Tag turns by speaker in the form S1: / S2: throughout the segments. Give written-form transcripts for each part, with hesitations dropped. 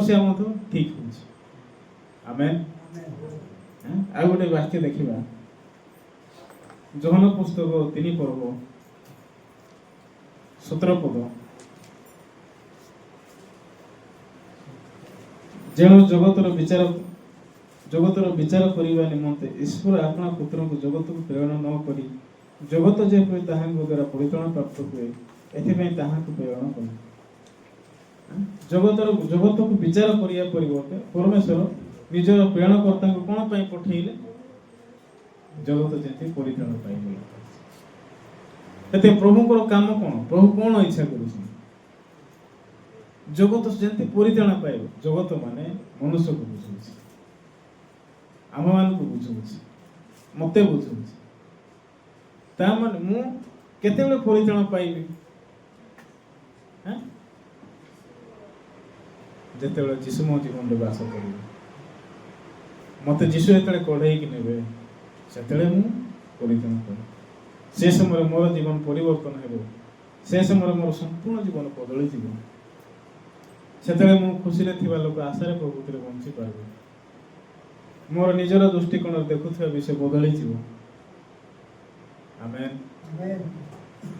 S1: ତପସ୍ୟା ମଧ୍ୟ ଠିକ୍ ହେଉଛି। ଆମେନ୍। ଆଉ ଗୋଟେ ବାକ୍ୟ ଦେଖିବା, ଯୋହନ ପୁସ୍ତକ 3 ପର୍ବ 17 ପଦ। ଯେଣୁ ଜଗତର ବିଚାର କରିବା ନିମନ୍ତେ ଈଶ୍ୱର ଆପଣା ପୁତ୍ରଙ୍କୁ ଜଗତକୁ ପ୍ରେରଣ ନ କରି ଜଗତ ଯେପରି ତାହାଙ୍କ ଦ୍ୱାରା ପରିତ୍ରାଣ ପ୍ରାପ୍ତ ହୁଏ ଏଥିପାଇଁ ତାହାଙ୍କୁ ପ୍ରେରଣ କଲେ। ଜଗତକୁ ବିଚାର କରିବା ପରିବର୍ତ୍ତେ ପରମେଶ୍ୱର ନିଜର ପ୍ରେରଣକର୍ତ୍ତାଙ୍କୁ କ'ଣ ପାଇଁ ପଠେଇଲେ? ଜଗତ ଯେମିତି ପରିତ୍ରାଣ ପାଇବ। ଏତେ ପ୍ରଭୁଙ୍କର କାମ କ'ଣ? ପ୍ରଭୁ କ'ଣ ଇଚ୍ଛା କରୁଛନ୍ତି? ଜଗତ ଯେମିତି ପରିତ୍ରାଣ ପାଇବ। ଜଗତ ମାନେ ମନୁଷ୍ୟକୁ ବୁଝଉଛି, ଆମମାନଙ୍କୁ ବୁଝଉଛି, ମତେ ବୁଝଉଛି। ତା ମାନେ ମୁଁ କେତେବେଳେ ପରିତ୍ରାଣ ପାଇବି? ଯେତେବେଳେ ଯୀଶୁ ମୋ ଜୀବନରେ ବାସ କରିବେ, ମତେ ଯୀଶୁ ଯେତେବେଳେ କଢ଼େଇକି ନେବେ, ସେତେବେଳେ ମୁଁ ପରିତ୍ରାଣ ପାଇବି। ସେ ସମୟରେ ମୋର ଜୀବନ ପରିବର୍ତ୍ତନ ହେବ। ସେ ସମୟରେ ମୋର ସମ୍ପୂର୍ଣ୍ଣ ଜୀବନ ବଦଳିଯିବ। ସେତେବେଳେ ମୁଁ ଖୁସିରେ ଥିବା ଲୋକ ଆଶାରେ ପ୍ରଭୁତିରେ ବଞ୍ଚି ପାରିବି। ମୋର ନିଜର ଦୃଷ୍ଟିକୋଣରେ ଦେଖୁଥିବା ବିଷୟ ବଦଳିଯିବ। ଆମେନ୍।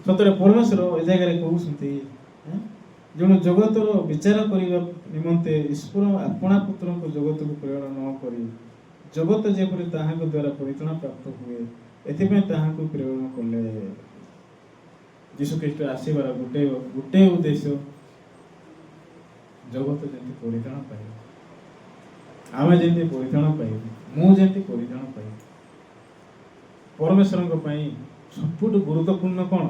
S1: ସତରେ ପରମେଶ୍ୱର ଏ ଜାଗାରେ କହୁଛନ୍ତି, ଯେଣୁ ଜଗତର ବିଚାର କରିବା ନିମନ୍ତେ ଈଶ୍ୱର ଆପଣା ପୁତ୍ରଙ୍କୁ ଜଗତକୁ ପ୍ରେରଣ ନ କରି ଜଗତ ଯେପରି ତାହାଙ୍କ ଦ୍ୱାରା ପରିତ୍ରାଣ ପ୍ରାପ୍ତ ହୁଏ ଏଥିପାଇଁ ତାହାଙ୍କୁ ପ୍ରେରଣ କଲେ। ଯୀଶୁଖ୍ରୀଷ୍ଟ ଆସିବାର ଗୋଟେ ଉଦ୍ଦେଶ୍ୟ, ଜଗତ ଯେମିତି ପରିତ୍ରାଣ ପାଇବ, ଆମେ ଯେମିତି ପରିତ୍ରାଣ ପାଇବୁ, ମୁଁ ଯେମିତି ପରିତ୍ରାଣ ପାଇବି। ପରମେଶ୍ୱରଙ୍କ ପାଇଁ ସବୁଠୁ ଗୁରୁତ୍ୱପୂର୍ଣ୍ଣ କ'ଣ?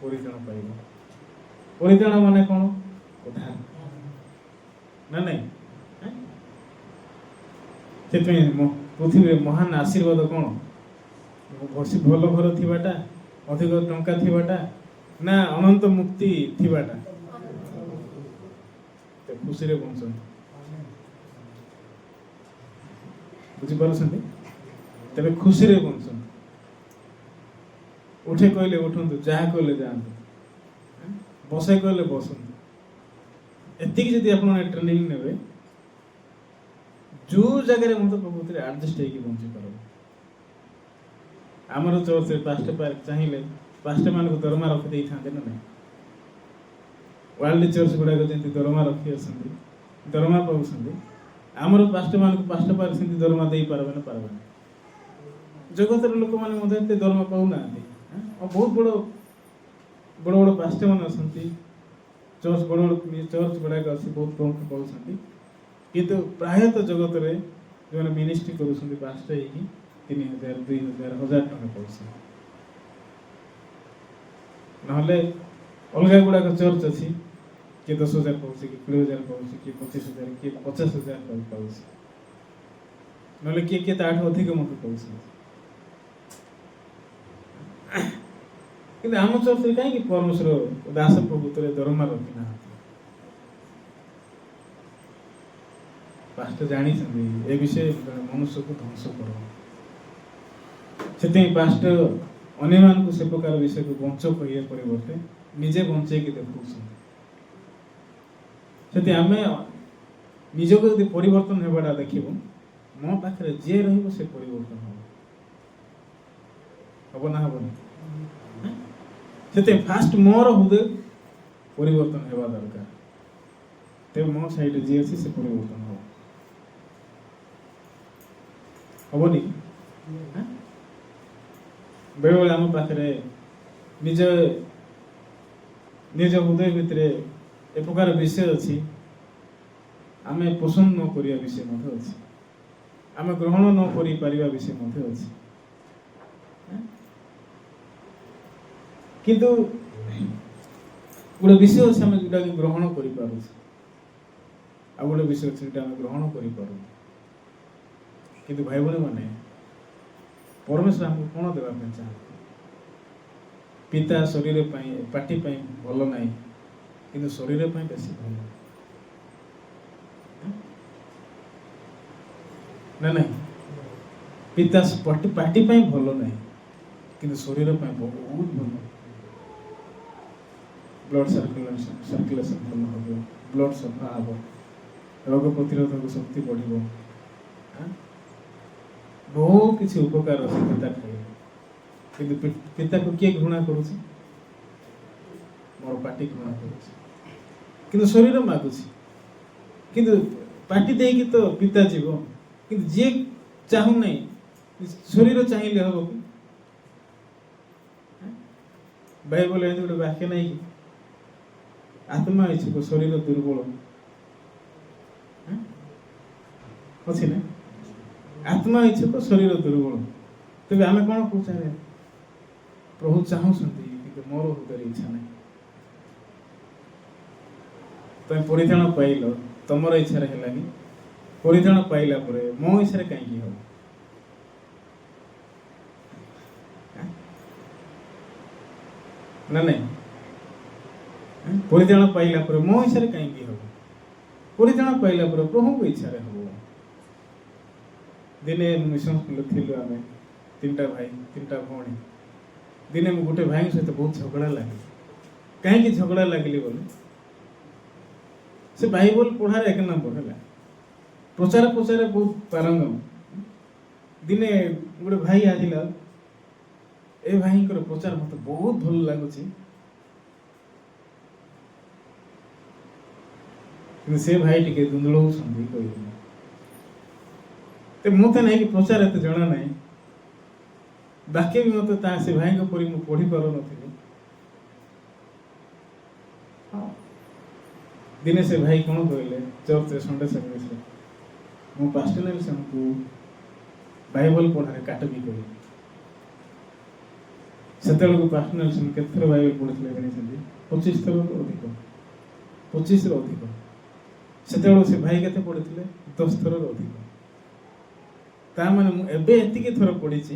S1: ପରିତ୍ରାଣ ପାଇବ। ପରିତ୍ରାଣ ମାନେ କ'ଣ? ଉଦ୍ଧାର ନା ନାଇଁ? ସେଥିପାଇଁ ପୃଥିବୀରେ ମହାନ ଆଶୀର୍ବାଦ କ'ଣ? ଭଲ ଘର ଥିବାଟା, ଅଧିକ ଟଙ୍କା ଥିବାଟା, ନା ଅନନ୍ତ ମୁକ୍ତି ଥିବାଟା? ଖୁସିରେ ବଞ୍ଚନ୍ତି। ବୁଝିପାରୁଛନ୍ତି? ତେବେ ଖୁସିରେ ବଞ୍ଚନ୍ତୁ। ଉଠେ କହିଲେ ଉଠନ୍ତୁ, ଯାହା କହିଲେ ଯାଆନ୍ତୁ, ବସେ କହିଲେ ବସନ୍ତୁ। ଏତିକି ଯଦି ଆପଣ ଟ୍ରେନିଂ ନେବେ, ଯୋଉ ଜାଗାରେ ମଧ୍ୟ ପ୍ରଭୁତିରେ ଆଡଜଷ୍ଟ ହେଇକି ବଞ୍ଚି ପାରିବ। ଆମର ଚର୍ଚ୍ଚରେ ପାଷ୍ଟର ଚାହିଁଲେ ପାଷ୍ଟର ମାନଙ୍କୁ ଦରମା ରଖି ଦେଇଥାନ୍ତେ ନା ନାହିଁ? ୱାର୍ଲଡ ଚର୍ଚ୍ଚ ଗୁଡ଼ାକ ଯେମିତି ଦରମା ରଖି ଅଛନ୍ତି, ଦରମା ପାଉଛନ୍ତି, ଆମର ପାଷ୍ଟର ମାନଙ୍କୁ ପାଷ୍ଟର ପାର ସେମିତି ଦରମା ଦେଇପାରିବେ ନା ପାରବେନି? ଜଗତର ଲୋକମାନେ ମଧ୍ୟ ଏତେ ଦରମା ପାଉନାହାନ୍ତି। ବହୁତ ବଡ଼ ବଡ଼ ପାଷ୍ଟର ମାନେ ଅଛନ୍ତି, ଚର୍ଚ୍ଚ ଗୁଡ଼ାକ ଅଛି, ବହୁତ ପ୍ରମୁଖ ପାଉଛନ୍ତି। କିନ୍ତୁ ପ୍ରାୟତଃ ଜଗତରେ ଯେଉଁମାନେ ମିନିଷ୍ଟ୍ରି କରୁଛନ୍ତି ପାଷ୍ଟର ହେଇକି 3,000, 2,000, 1,000 ଟଙ୍କା ପାଉଛନ୍ତି। ନହେଲେ ଅଲଗା ଗୁଡ଼ାକ ଚର୍ଚ୍ଚ ଅଛି, କିଏ 10,000 ପାଉଛି, କିଏ 20,000 ପାଉଛି, କିଏ 25,000, କିଏ 50,000 ପାଉଛି, ନହେଲେ କିଏ ତାଠୁ ଅଧିକ ମଧ୍ୟ ପାଉଛନ୍ତି। କିନ୍ତୁ ଆମ ଚର୍ଚ୍ଚରେ କାହିଁକି ପରମେଶ୍ୱର ଦାସ ପ୍ରଭୁତ୍ୱରେ ଦରମା ରଖିନାହାନ୍ତି? ପାଷ୍ଟର ଜାଣିଛନ୍ତି ଏ ବିଷୟ ମନୁଷ୍ୟକୁ ଧ୍ୱଂସ କର। ସେଥିପାଇଁ ପାଷ୍ଟର ଅନ୍ୟମାନଙ୍କୁ ସେ ପ୍ରକାର ବିଷୟକୁ ବଞ୍ଚ କହିବା ପରିବର୍ତ୍ତେ ନିଜେ ବଞ୍ଚେଇକି ଦେଖାଉଛନ୍ତି। ସେଥିପାଇଁ ଆମେ ନିଜକୁ ଯଦି ପରିବର୍ତ୍ତନ ହେବାଟା ଦେଖିବୁ, ମୋ ପାଖରେ ଯିଏ ରହିବ ସେ ପରିବର୍ତ୍ତନ ହବ ନା ହବନି? ସେଥିପାଇଁ ଫାଷ୍ଟ ମୋର ହୃଦୟ ପରିବର୍ତ୍ତନ ହେବା ଦରକାର। ତେବେ ମୋ ସାଇଡରେ ଯିଏ ଅଛି ସେ ପରିବର୍ତ୍ତନ ହବ। ହବନି? ବେଳେବେଳେ ଆମ ପାଖରେ ନିଜ ହୃଦୟ ଭିତରେ ଏ ପ୍ରକାର ବିଷୟ ଅଛି, ଆମେ ପସନ୍ଦ ନ କରିବା ବିଷୟ ମଧ୍ୟ ଅଛି, ଆମେ ଗ୍ରହଣ ନ କରିପାରିବା ବିଷୟ ମଧ୍ୟ ଅଛି। କିନ୍ତୁ ଗୋଟେ ବିଷୟ ଅଛି ଆମେ ଯୋଉଟାକି ଗ୍ରହଣ କରିପାରୁଛୁ, ଆଉ ଗୋଟେ ବିଷୟ ଅଛି ଯୋଉଟା ଆମେ ଗ୍ରହଣ କରିପାରୁଛୁ। କିନ୍ତୁ ଭାଇ ଭଉଣୀ ମାନେ, ପରମେଶ୍ୱର ଆମକୁ କ'ଣ ଦେବା ପାଇଁ ଚାହାନ୍ତି? ପିତା ଶରୀର ପାଇଁ, ପାଟି ପାଇଁ ଭଲ ନାହିଁ, କିନ୍ତୁ ଶରୀର ପାଇଁ ବେଶୀ ଭଲ ନା ନାହିଁ? ପିତା ପାଟି ପାଇଁ ଭଲ ନାହିଁ, କିନ୍ତୁ ଶରୀର ପାଇଁ ବହୁତ ଭଲ। ବ୍ଲଡ଼ ସାର୍କୁଲେସନ୍ ଭଲ ହେବ, ବ୍ଲଡ଼ ସଫା ହେବ, ରୋଗ ପ୍ରତିରୋଧକ ଶକ୍ତି ବଢ଼ିବ। ବହୁତ କିଛି ଉପକାର ଅଛି ପିତା ଖାଇଲେ। କିନ୍ତୁ ପିତାକୁ କିଏ ଘୃଣା କରୁଛି? ମୋର ପାଟି ଘୃଣା କରୁଛି, କିନ୍ତୁ ଶରୀର ମାଗୁଛି। କିନ୍ତୁ ପାଟି ଦେଇକି ତ ପିତା ଯିବ, କିନ୍ତୁ ଯିଏ ଚାହୁଁନାହିଁ ଶରୀର ଚାହିଁଲେ ହବ କି? ବାଇବଲ ଏମିତି ଗୋଟେ ବାକ୍ୟ ନାହିଁ କି ଆତ୍ମା ଇଚ୍ଛୁକ ଶରୀର ଦୁର୍ବଳ ଅଛି ନା? ଆତ୍ମା ଇଚ୍ଛୁକ ଶରୀର ଦୁର୍ବଳ। ତେବେ ଆମେ କ'ଣ କହୁଛେ? ପ୍ରଭୁ ଚାହୁଁଛନ୍ତି କିନ୍ତୁ ମୋର ହୃଦୟରେ ଇଚ୍ଛା ନାହିଁ। ତମେ ପରିଧାନ ପାଇଲ, ତମର ଇଚ୍ଛାରେ ହେଲାନି। ପରିଧାନ ପାଇଲା ପରେ ମୋ ଇଚ୍ଛାରେ କାହିଁକି ହବ? ନା ନାଇଁ? ପରିଧାନ ପାଇଲା ପରେ ମୋ ଇଚ୍ଛାରେ କାହିଁକି ହବ? ପରିଧାନ ପାଇଲା ପରେ ପ୍ରଭୁଙ୍କ ଇଚ୍ଛାରେ ହବ। ଦିନେ ମିଶନ ସ୍କୁଲରେ ଥିଲୁ ଆମେ, 3ଟା ଭାଇ 3ଟା ଭଉଣୀ। ଦିନେ ମୁଁ ଗୋଟେ ଭାଇଙ୍କ ସହିତ ବହୁତ ଝଗଡ଼ା ଲାଗିଲି। କାହିଁକି ଝଗଡ଼ା ଲାଗିଲି ବୋଲି, ସେ ବାଇବଲ ପଢ଼ାରେ 1 ନମ୍ବର ହେଲା, ପ୍ରଚାର ବହୁତ ପାରଙ୍ଗମ। ଦିନେ ଗୋଟେ ଭାଇ ଆସିଲା, ଏ ଭାଇଙ୍କର ପ୍ରଚାର ମତେ ବହୁତ ଭଲ ଲାଗୁଛି, କିନ୍ତୁ ସେ ଭାଇ ଟିକେ ଦୁନ୍ଦୁଳଉଛନ୍ତି କହିଲେ। ମତେ ନାଇଁକି ପ୍ରଚାର ଏତେ ଜଣା ନାହିଁ, ବାକ୍ୟ ବି ମତେ ସେ ଭାଇଙ୍କ ପରି ମୁଁ ପଢ଼ି ପାରୁନଥିଲି। ଦିନେ ସେ ଭାଇ କ'ଣ କହିଲେ ଚର୍ଚ୍ଚରେ ସଣ୍ଡେ ସର୍ଭିସରେ, ମୁଁ ପାଷ୍ଟର ନେଲସନକୁ ବାଇବଲ ପଢ଼ାରେ କାଟବି କହିଲି। ସେତେବେଳକୁ ପାଷ୍ଟର ନେଲସନ କେତେଥର ବାଇବଲ ପଢ଼ିଥିଲେ ଜାଣିଛନ୍ତି? 25 ଥରରୁ ଅଧିକ, 25ରୁ ଅଧିକ। ସେତେବେଳକୁ ସେ ଭାଇ କେତେ ପଢ଼ିଥିଲେ? 10 ଥରରୁ ଅଧିକ। ତା ମାନେ ମୁଁ ଏବେ ଏତିକି ଥର ପଢ଼ିଛି,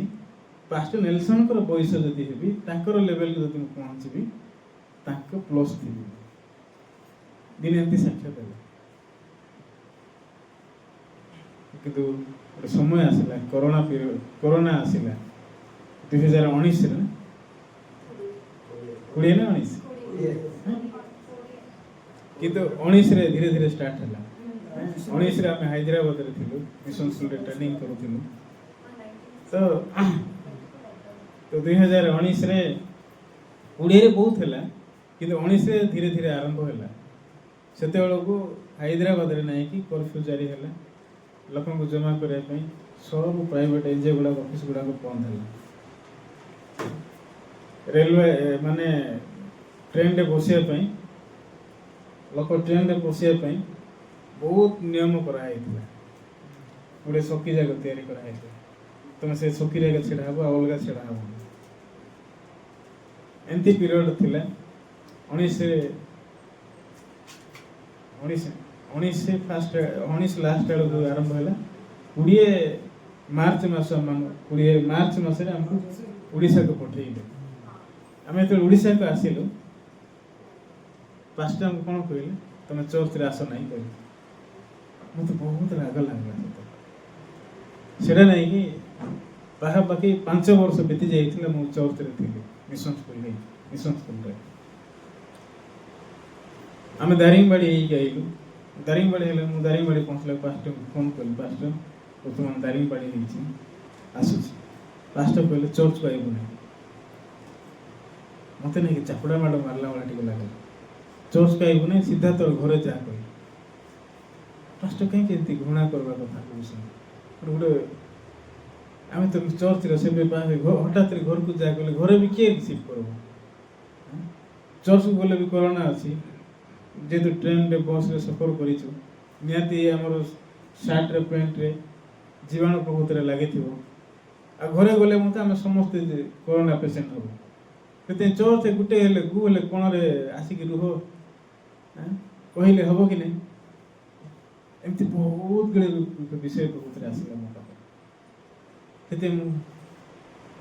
S1: ପାଷ୍ଟର ନେଲସନଙ୍କର ବୟସ ଯଦି ହେବି, ତାଙ୍କର ଲେଭେଲକୁ ଯଦି ମୁଁ ପହଞ୍ଚିବି, ତାଙ୍କ ପ୍ଲସ୍ ଥିବି। ଦିନେ ଏମିତି ସାକ୍ଷ୍ୟ ଦେଲେ। କିନ୍ତୁ ଗୋଟେ ସମୟ ଆସିଲା, କରୋନା ଆସିଲା 2019ରେ, 20 ନା 19, କିନ୍ତୁ 19ରେ ଧୀରେ ଧୀରେ ଷ୍ଟାର୍ଟ ହେଲା। 19ରେ ଆମେ ହାଇଦ୍ରାବାଦରେ ଥିଲୁ, ମିଶନ ସ୍କୁଲରେ ଟ୍ରେନିଂ କରୁଥିଲୁ। ତ 2019ରେ 20ରେ ବହୁତ ହେଲା, କିନ୍ତୁ 19ରେ ଧୀରେ ଧୀରେ ଆରମ୍ଭ ହେଲା। ସେତେବେଳକୁ ହାଇଦ୍ରାବାଦରେ ନାଇଁକି କର୍ଫ୍ୟୁ ଜାରି ହେଲା, ଲୋକଙ୍କୁ ଜମା କରିବା ପାଇଁ ସବୁ ପ୍ରାଇଭେଟ ଏନ୍ଜିଓ ଗୁଡ଼ାକ, ଅଫିସ ଗୁଡ଼ାକ ବନ୍ଦ ହେଲା। ରେଲୱେ ମାନେ ଟ୍ରେନରେ ବସିବା ପାଇଁ, ଲୋକ ଟ୍ରେନରେ ବସିବା ପାଇଁ ବହୁତ ନିୟମ କରାହେଇଥିଲା। ଗୋଟେ ସକି ଯାକ ତିଆରି କରାହେଇଥିଲା, ତମେ ସେ ସକିରେ ଛିଡ଼ା ହବ, ଆଉ ଅଲଗା ଛିଡ଼ା ହବ। ଏମିତି ପିରିୟଡ଼ ଥିଲା। 19 ଲାଷ୍ଟ ଆଡ଼କୁ ଆରମ୍ଭ ହେଲା। 20 ମାର୍ଚ୍ଚ ମାସରେ ଆମକୁ ଓଡ଼ିଶାକୁ ପଠେଇଲେ। ଆମେ ଯେତେବେଳେ ଓଡ଼ିଶାକୁ ଆସିଲୁ, ପାଷ୍ଟର ଆମକୁ କ'ଣ କହିଲେ? ତମେ ଚର୍ଚ୍ଚରେ ଆସ ନାହିଁ କହିଲେ। ମତେ ବହୁତ ରାଗ ଲାଗିଲା। ସେଟା ନାଇଁକି ପାଖାପାଖି 5 ବର୍ଷ ବିତି ଯାଇଥିଲା ମୁଁ ଚର୍ଚ୍ଚରେ ଥିଲି, ମିଶନ ସ୍କୁଲରେ। ଆମେ ଦାରିଙ୍ଗବାଡ଼ି ହେଇକି ଆଇଲୁ। ଦାରିଙ୍ଗବାଡ଼ି ହେଲେ ମୁଁ ଦାରିଙ୍ଗବାଡ଼ି ପହଞ୍ଚିଲା, ପାଷ୍ଟରଙ୍କୁ ଫୋନ୍ କଲି, ପାଷ୍ଟର ବର୍ତ୍ତମାନ ଦାରିଙ୍ଗବାଡ଼ି ହେଇଛି, ଆସୁଛି। ପାଷ୍ଟର କହିଲେ ଚର୍ଚ୍ଚ ପାଇବୁ ନାହିଁ। ମତେ ନାଇଁକି ଚାପୁଡ଼ା ମାଡ଼ ମାରିଲା ଭଳିଆ ଟିକେ ଲାଗିଲା। ଚର୍ଚ୍ଚ ପାଇବୁ ନାହିଁ, ସିଧା ତୋର ଘରେ ଯାହା କହିଲେ। ପାଷ୍ଟର କାହିଁକି ଏମିତି ଘୃଣା କରିବା କଥା କହୁଛନ୍ତି? ଗୋଟେ ଆମେ ତ ଚର୍ଚ୍ଚରେ ସେବେ ହଠାତ୍ ଘରକୁ ଯାହା କଲେ, ଘରେ ବି କିଏ ରିସିଭ୍ କରିବ? ଚର୍ଚ୍ଚକୁ ଗଲେ ବି କରୋନା ଅଛି, ଯେହେତୁ ଟ୍ରେନରେ ବସ୍ରେ ସଫର କରିଛୁ, ନିହାତି ଆମର ସାର୍ଟରେ ପ୍ୟାଣ୍ଟରେ ଜୀବାଣୁ ପ୍ରକୃତରେ ଲାଗିଥିବ। ଆଉ ଘରେ ଗଲେ ମଧ୍ୟ ଆମେ ସମସ୍ତେ କରୋନା ପେସେଣ୍ଟ ହବୁ। ସେଥିପାଇଁ ଚର୍ଚ୍ଚ ଗୋଟେ ହେଲେ କୋଣରେ ଆସିକି ରୁହ କହିଲେ ହବ କି ନାହିଁ? ଏମିତି ବହୁତ ଗୁଡ଼ିଏ ବିଷୟ ପ୍ରକୃତରେ ଆସିଲା ମୋ ପାଖରେ। ସେଥିପାଇଁ ମୁଁ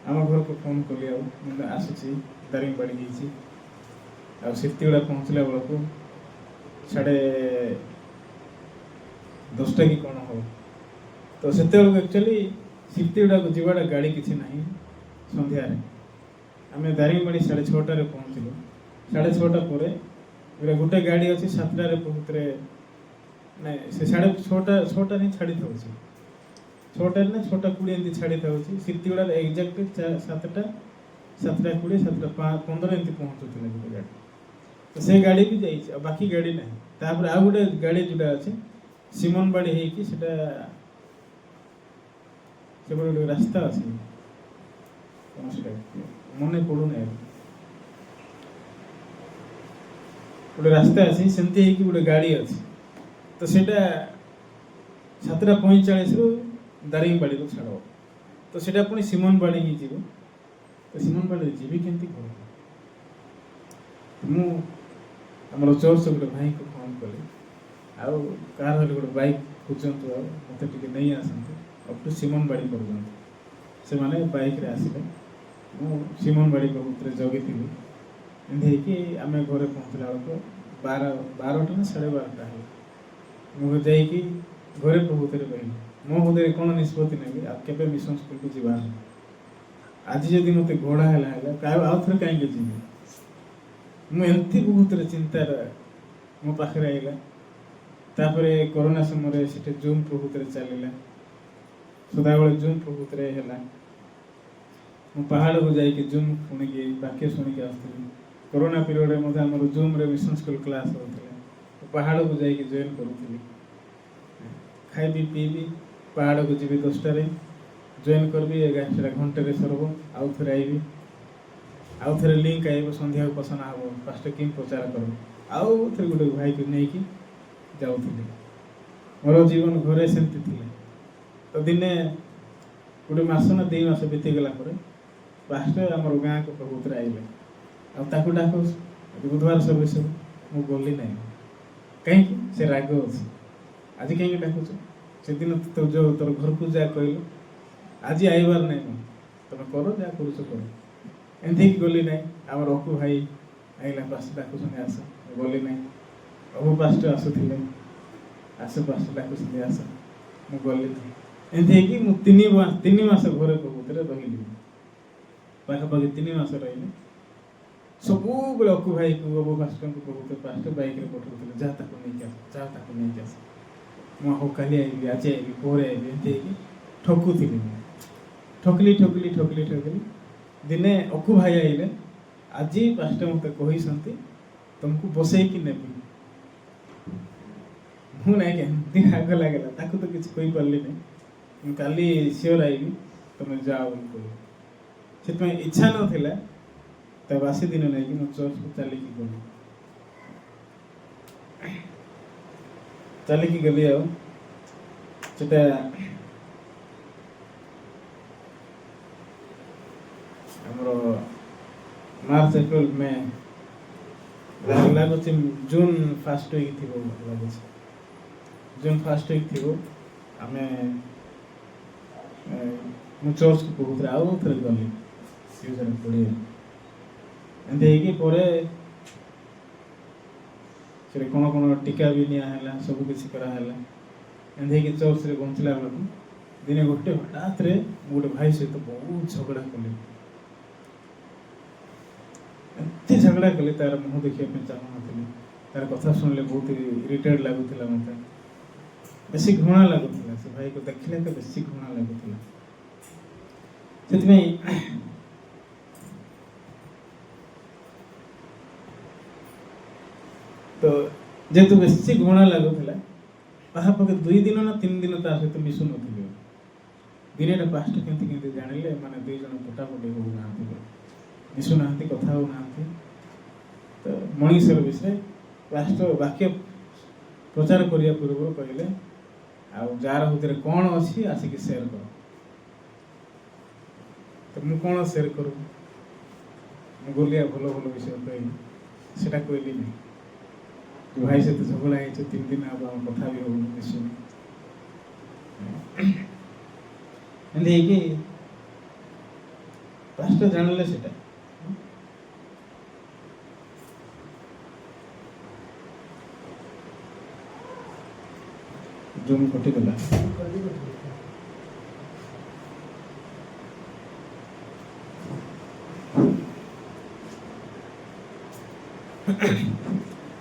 S1: ଆମ ଘରକୁ ଫୋନ୍ କଲି, ଆଉ ମୁଁ ଆସୁଛି, ଦାରିଙ୍ଗବାଡ଼ି ହେଇଛି। ଆଉ ସେତିଗୁଡ଼ା ପହଞ୍ଚିଲା ବେଳକୁ 10:30 କି କ'ଣ ହବ। ତ ସେତେବେଳକୁ ଆକ୍ଚୁଆଲି ସିଟିଗୁଡ଼ାକୁ ଯିବାଟା ଗାଡ଼ି କିଛି ନାହିଁ। ସନ୍ଧ୍ୟାରେ ଆମେ ଦାରିଙ୍ଗବାଡ଼ି 6:30ରେ ପହଞ୍ଚିଲୁ। 6:30 ପରେ ଗୋଟେ ଗାଡ଼ି ଅଛି 7ଟାରେ ପ୍ରକୃତରେ ନାଇଁ ସେ 6:30 ହିଁ ଛାଡ଼ି ଥାଉଛି 6ଟାରେ ନା 6:20 ଏମିତି ଛାଡ଼ି ଥାଉଛି ସିଟିଗୁଡ଼ାରେ ଏକ୍ଜାକ୍ଟ 7ଟା 7:20 7:15 ଏମିତି ପହଞ୍ଚୁଥିଲା ଗୋଟେ ଗାଡ଼ି ତ ସେ ଗାଡ଼ି ବି ଯାଇଛି ଆଉ ବାକି ଗାଡ଼ି ନାହିଁ ତାପରେ ଆଉ ଗୋଟେ ଗାଡ଼ି ଯୋଉଟା ଅଛି ସିମନବାଡ଼ି ହେଇକି ସେଟା ସେପଟେ ଗୋଟେ ରାସ୍ତା ଅଛି କ'ଣ ସେଟା ମନେ ପଡ଼ୁନାହିଁ ଗୋଟେ ରାସ୍ତା ଅଛି ସେମିତି ହେଇକି ଗୋଟେ ଗାଡ଼ି ଅଛି ତ ସେଇଟା 7:45ରୁ ଦାରିଙ୍ଗବାଡ଼ିକୁ ଛାଡ଼ ତ ସେଇଟା ପୁଣି ସିମନବାଡ଼ି ହେଇଯିବ ତ ସିମନବାଡ଼ିରେ ଯିବି କେମିତି ଘରକୁ ମୁଁ ଆମର ଚର୍ଚ୍ଚ ଗୋଟେ ଭାଇଙ୍କୁ ଫୋନ୍ କଲି ଆଉ କାହାର ହେଲେ ଗୋଟେ ବାଇକ୍ ଖୋଜନ୍ତୁ ଆଉ ମୋତେ ଟିକେ ନେଇ ଆସନ୍ତୁ ଅପ୍ ଟୁ ସିମନବାଡ଼ି ପର୍ଯ୍ୟନ୍ତ ସେମାନେ ବାଇକ୍ରେ ଆସିଲେ ମୁଁ ସିମନବାଡ଼ି ପ୍ରକୃତରେ ଜଗିଥିଲି ଏମିତି ହେଇକି ଆମେ ଘରେ ପହଞ୍ଚିଲା ବେଳକୁ 12ଟା ନା 12:30 ହେଲା ମୁଁ ଯାଇକି ଘରେ ପ୍ରକୃତରେ କହିଲି ମୋ ହୃଦୟରେ କ'ଣ ନିଷ୍ପତ୍ତି ନେବି ଆଉ କେବେ ମିଶନ ସ୍କୁଲକୁ ଯିବାର ନାହିଁ ଆଜି ଯଦି ମୋତେ ଘୋଡ଼ା ହେଲା ଆଉ ଥରେ କାହିଁକି ଯିବି ମୁଁ ଏମିତି ବହୁତରେ ଚିନ୍ତାର ମୋ ପାଖରେ ଆଇଲା ତାପରେ କରୋନା ସମୟରେ ସେଠି ଜୁମ୍ ପ୍ରକୃତରେ ଚାଲିଲା ସଦାବେଳେ ଜୁମ୍ ପ୍ରକୃତରେ ହେଲା ମୁଁ ପାହାଡ଼କୁ ଯାଇକି ଜୁମ୍ ଶୁଣିକି ବାକ୍ୟ ଶୁଣିକି ଆସୁଥିଲି କରୋନା ପିରିୟଡ଼ରେ ମଧ୍ୟ ଆମର ଜୁମ୍ରେ ମିଶନ ସ୍କୁଲ କ୍ଲାସ୍ ହେଉଥିଲା ପାହାଡ଼କୁ ଯାଇକି ଜଏନ୍ କରୁଥିଲି ଖାଇବି ପିଇବି ପାହାଡ଼କୁ ଯିବି 10ଟାରେ ଜଏନ୍ କରିବି 11ଟା ଘଣ୍ଟାରେ ସରିବ ଆଉ ଥରେ ଆଇବି ଆଉ ଥରେ ଲିଙ୍କ୍ ଆଇବ ସନ୍ଧ୍ୟାକୁ ପସନ୍ଦ ହେବ ଫାଷ୍ଟ କିମ୍ ପ୍ରଚାର କରିବ ଆଉ ଥରେ ଗୋଟେ ଭାଇକୁ ନେଇକି ଯାଉଥିଲି ମୋର ଜୀବନ ଘରେ ସେମିତି ଥିଲା ତ ଦିନେ ଗୋଟେ ମାସ ନା 2 ମାସ ବିତିଗଲା ପରେ ପାଷ୍ଟର ଆମର ଗାଁକୁ ପ୍ରଭୁତରେ ଆଇଲେ ଆଉ ତାକୁ ଡାକୁଛି ବୁଧବାର ସର୍ଭିସ ମୁଁ ଗଲି ନାହିଁ କାହିଁକି ସେ ରାଗ ଅଛି ଆଜି କାହିଁକି ଡାକୁଛୁ ସେଦିନ ତୋର ଘରକୁ ଯାହା କହିଲୁ ଆଜି ଆଇବାର ନାହିଁ ମୁଁ ତମେ କର ଯାହା କରୁଛ କର ଏମିତି ହେଇକି ଗଲି ନାହିଁ ଆମର ଅପୁ ଭାଇ ଆଇଲା ପାଷ୍ଟ ଡାକୁଛନ୍ତି ଆସ ଗଲି ନାହିଁ ଅପୁ ପାଷ୍ଟ ଆସୁଥିଲେ ଆସ ପାଷ୍ଟ ଡାକୁଛନ୍ତି ଆସ ମୁଁ ଗଲି ନାହିଁ ଏମିତି ହେଇକି ମୁଁ 3 ମାସ ଘରେ ପ୍ରକୃତରେ ରହିଲି ପାଖାପାଖି 3 ମାସ ରହିଲି ସବୁବେଳେ ଅକୁ ଭାଇକୁ ଅବୁ ପାଷ୍ଟରଙ୍କୁ ବହୁତ ପାଷ୍ଟ ବାଇକ୍ରେ ପଠାଉଥିଲେ ଯାହା ତାକୁ ନେଇକି ଆସ ମୁଁ ହଉ କାଲି ଆଇବି ଆଜି ଆଇବି ପରେ ଆଇବି ଏମିତି ହେଇକି ଠକୁଥିଲି ମୁଁ ଠକିଲି ଦିନେ ଅକୁ ଭାଇ ଆଇଲେ ଆଜି ପାଷ୍ଟ ମୋତେ କହିଛନ୍ତି ତମକୁ ବସେଇକି ନେବି ମୁଁ ନାଇଁ କେମିତି ରାଗ ଲାଗିଲା ତାକୁ ତ କିଛି କହିପାରିଲି ନାହିଁ ମୁଁ କାଲି ସିଓର ଆଇବି ତମେ ଯାଅ ବୋଲି କହିଲି ସେଥିପାଇଁ ଇଚ୍ଛା ନଥିଲା ତା ବାସି ଦିନ ନେଇକି ମୁଁ ଚର୍ଚ୍ଚକୁ ଚାଲିକି ଗଲି ଆଉ ସେଟା ଆମର ମାର୍ଚ୍ଚ ଏପ୍ରିଲ ମେ ଲାଗୁଛି ଜୁନ୍ 1st ୱିକ୍ ଥିବ ଲାଗୁଛି ଜୁନ୍ 1st ୱିକ୍ ଥିବ ଆମେ ମୁଁ ଚର୍ଚ୍ଚକୁ ପ୍ରକୃତରେ ଆଉ ଥରେ ଗଲି 2020 ଏମିତି ହେଇକି ପରେ ସେଠି କ'ଣ ଟୀକା ବି ନିଆ ହେଲା ସବୁ କିଛି କରାହେଲା ଏମିତି ହେଇକି ଚର୍ଚ୍ଚରେ ପହଞ୍ଚିଲା ବେଳକୁ ଦିନେ ଗୋଟେ ହଠାତ୍ରେ ମୁଁ ଗୋଟେ ଭାଇ ସହିତ ବହୁତ ଝଗଡ଼ା କଲି ଏତେ ଝଗଡ଼ା କଲି ତାର ମୁହଁ ଦେଖିବା ପାଇଁ ଚାହୁଁନଥିଲି ତାର କଥା ଶୁଣିଲେ ବହୁତ ଇରିଟେଟ୍ ଲାଗୁଥିଲା ମୋତେ ବେଶୀ ଘୃଣା ଲାଗୁଥିଲା ସେ ଭାଇକୁ ଦେଖିଲେ ତ ବେଶୀ ଘୃଣା ଲାଗୁଥିଲା ସେଥିପାଇଁ ତ ଯେହେତୁ ବେଶୀ ଘୃଣା ଲାଗୁଥିଲା ପାଖାପାଖି 2 ଦିନ ନା 3 ଦିନ ତା ସହିତ ମିଶୁନଥିଲି ଦିନେଟା ପାଷ୍ଟ କେମିତି ଜାଣିଲେ ମାନେ 2 ଜଣ ପଟାପଟି ହେଉନାହାନ୍ତି ମିଶୁନାହାନ୍ତି କଥା ହେଉନାହାନ୍ତି ତ ମଣିଷର ବିଷୟରେ ପାଷ୍ଟ ବାକ୍ୟ ପ୍ରଚାର କରିବା ପୂର୍ବରୁ କହିଲେ ଆଉ ଯାହାର ଭିତରେ କ'ଣ ଅଛି ଆସିକି ସେୟାର କର ତ ମୁଁ କ'ଣ ସେୟାର କରୁ ମୁଁ ଗଲି ଆଉ ଭଲ ବିଷୟ କହିଲି ସେଟା କହିଲି ନାହିଁ ଭାଇ ସହିତ ଝଗଡ଼ା ହେଇଛି 3 ଦିନ ଆଉ ଆମ କଥା ବି ହେଉନି ମିଶୁନି ଏମିତି ହେଇକି ପାଷ୍ଟ ଜାଣିଲେ ସେଟା ଜୁମ୍ କଟିଗଲା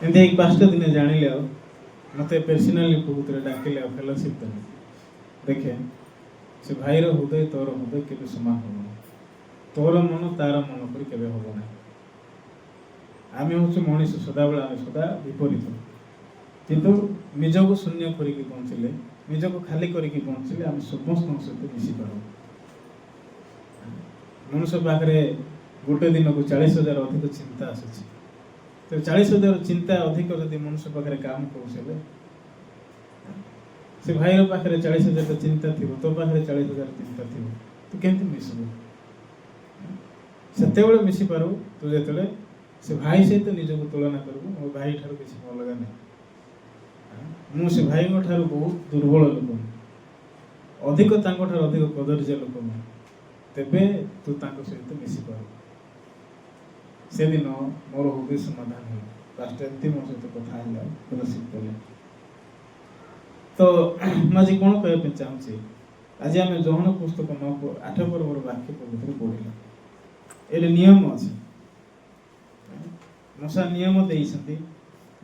S1: ଏମିତି ଏଇ 5ଟା ଦିନେ ଜାଣିଲେ ଆଉ ମୋତେ ପର୍ସନାଲି ପ୍ରଭୁତ୍ୱରେ ଡାକିଲେ ଆଉ ଫେଲୋସିପ୍ ଦେଲେ। ଦେଖେ ସେ ଭାଇର ହୃଦୟ ତୋର ହୃଦୟ କେବେ ସମାନ ହେବ ନାହିଁ, ତୋର ମନ ତାର ମନ ପରି କେବେ ହେବ ନାହିଁ। ଆମେ ହେଉଛୁ ମଣିଷ, ସଦାବେଳେ ଆମେ ସଦା ବିପରୀତ, କିନ୍ତୁ ନିଜକୁ ଶୂନ୍ୟ କରିକି ବଞ୍ଚିଲେ, ନିଜକୁ ଖାଲି କରିକି ବଞ୍ଚିଲେ ଆମେ ସମସ୍ତଙ୍କ ସହିତ ମିଶିପାରୁ। ମନୁଷ୍ୟ ପାଖରେ ଗୋଟେ ଦିନକୁ 40,000 ଅଧିକ ଚିନ୍ତା ଆସୁଛି। ତ 40,000 ଚିନ୍ତା ଅଧିକ ଯଦି ମନୁଷ୍ୟ ପାଖରେ କାମ କରୁছে, ସେ ଭାଇର ପାଖରେ 40,000 ଚିନ୍ତା ଥିବ, ତୋ ପାଖରେ 40,000 ଚିନ୍ତା ଥିବ, ତୁ କେମିତି ମିଶିବୁ? ସେତେବେଳେ ମିଶିପାରୁ ତୁ ଯେତେବେଳେ ସେ ଭାଇ ସହିତ ନିଜକୁ ତୁଳନା କରିବୁ, ମୋ ଭାଇ ଠାରୁ କିଛି ଅଲଗା ନାହିଁ, ମୁଁ ସେ ଭାଇଙ୍କ ଠାରୁ ବହୁତ ଦୁର୍ବଳ ଲୋକ, ଅଧିକ ତାଙ୍କଠାରୁ ଅଧିକ କଦର୍ଯ୍ୟ ଲୋକ ନୁହେଁ, ତେବେ ତୁ ତାଙ୍କ ସହିତ ମିଶିପାରୁ। ସେଦିନ ମୋର ହୃଦୟ ସମାଧାନ ହେଲା। ପାଷ୍ଟର ଏମିତି ମୋ ସହିତ କଥା ହେଲା, ଫେଲୋସିପ୍ କଲେ। ତ ମୁଁ ଆଜି କ'ଣ କହିବା ପାଇଁ ଚାହୁଁଛି, ଆଜି ଆମେ ଯୌନ ପୁସ୍ତକ 8 ପର୍ବର ବାକ୍ୟ ପ୍ରଭୁତ୍ୱରେ ପଢ଼ିଲା। ଏଠି ନିୟମ ଅଛି, ମୂଷା ନିୟମ ଦେଇଛନ୍ତି,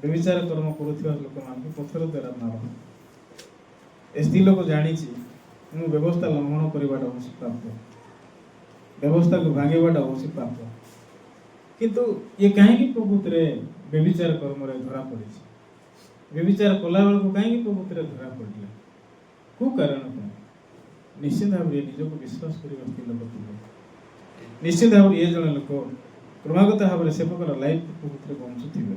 S1: ବ୍ୟଭିଚାର କର୍ମ କରୁଥିବା ଲୋକମାନଙ୍କୁ ପଥର ଦ୍ୱାରା ମାର। ଏ ସ୍ତ୍ରୀ ଲୋକ ଜାଣିଛି ମୁଁ ବ୍ୟବସ୍ଥା ଲଙ୍ଘନ କରିବାଟା ହେଉଛି ପାପ, ବ୍ୟବସ୍ଥାକୁ ଭାଙ୍ଗିବାଟା ହେଉଛି ପାପ, କିନ୍ତୁ ଇଏ କାହିଁକି ପ୍ରକୃତିରେ ବ୍ୟଭିଚାର କର୍ମରେ ଧରା ପଡ଼ିଛି? ବ୍ୟଭିଚାର କଲାବେଳକୁ କାହିଁକି ପ୍ରକୃତିରେ ଧରା ପଡ଼ିଲା? କେଉଁ କାରଣ ପାଇଁ? ନିଶ୍ଚିତ ଭାବରେ ନିଜକୁ ବିଶ୍ୱାସ କରିବା ସ୍ତ୍ରୀ ଲୋକ ଥିଲେ, ନିଶ୍ଚିତ ଭାବରେ ଏ ଜଣେ ଲୋକ କ୍ରମାଗତ ଭାବରେ ସେ ପ୍ରକାର ଲାଇଫ୍ ପ୍ରକୃତିରେ ବଞ୍ଚୁଥିବେ।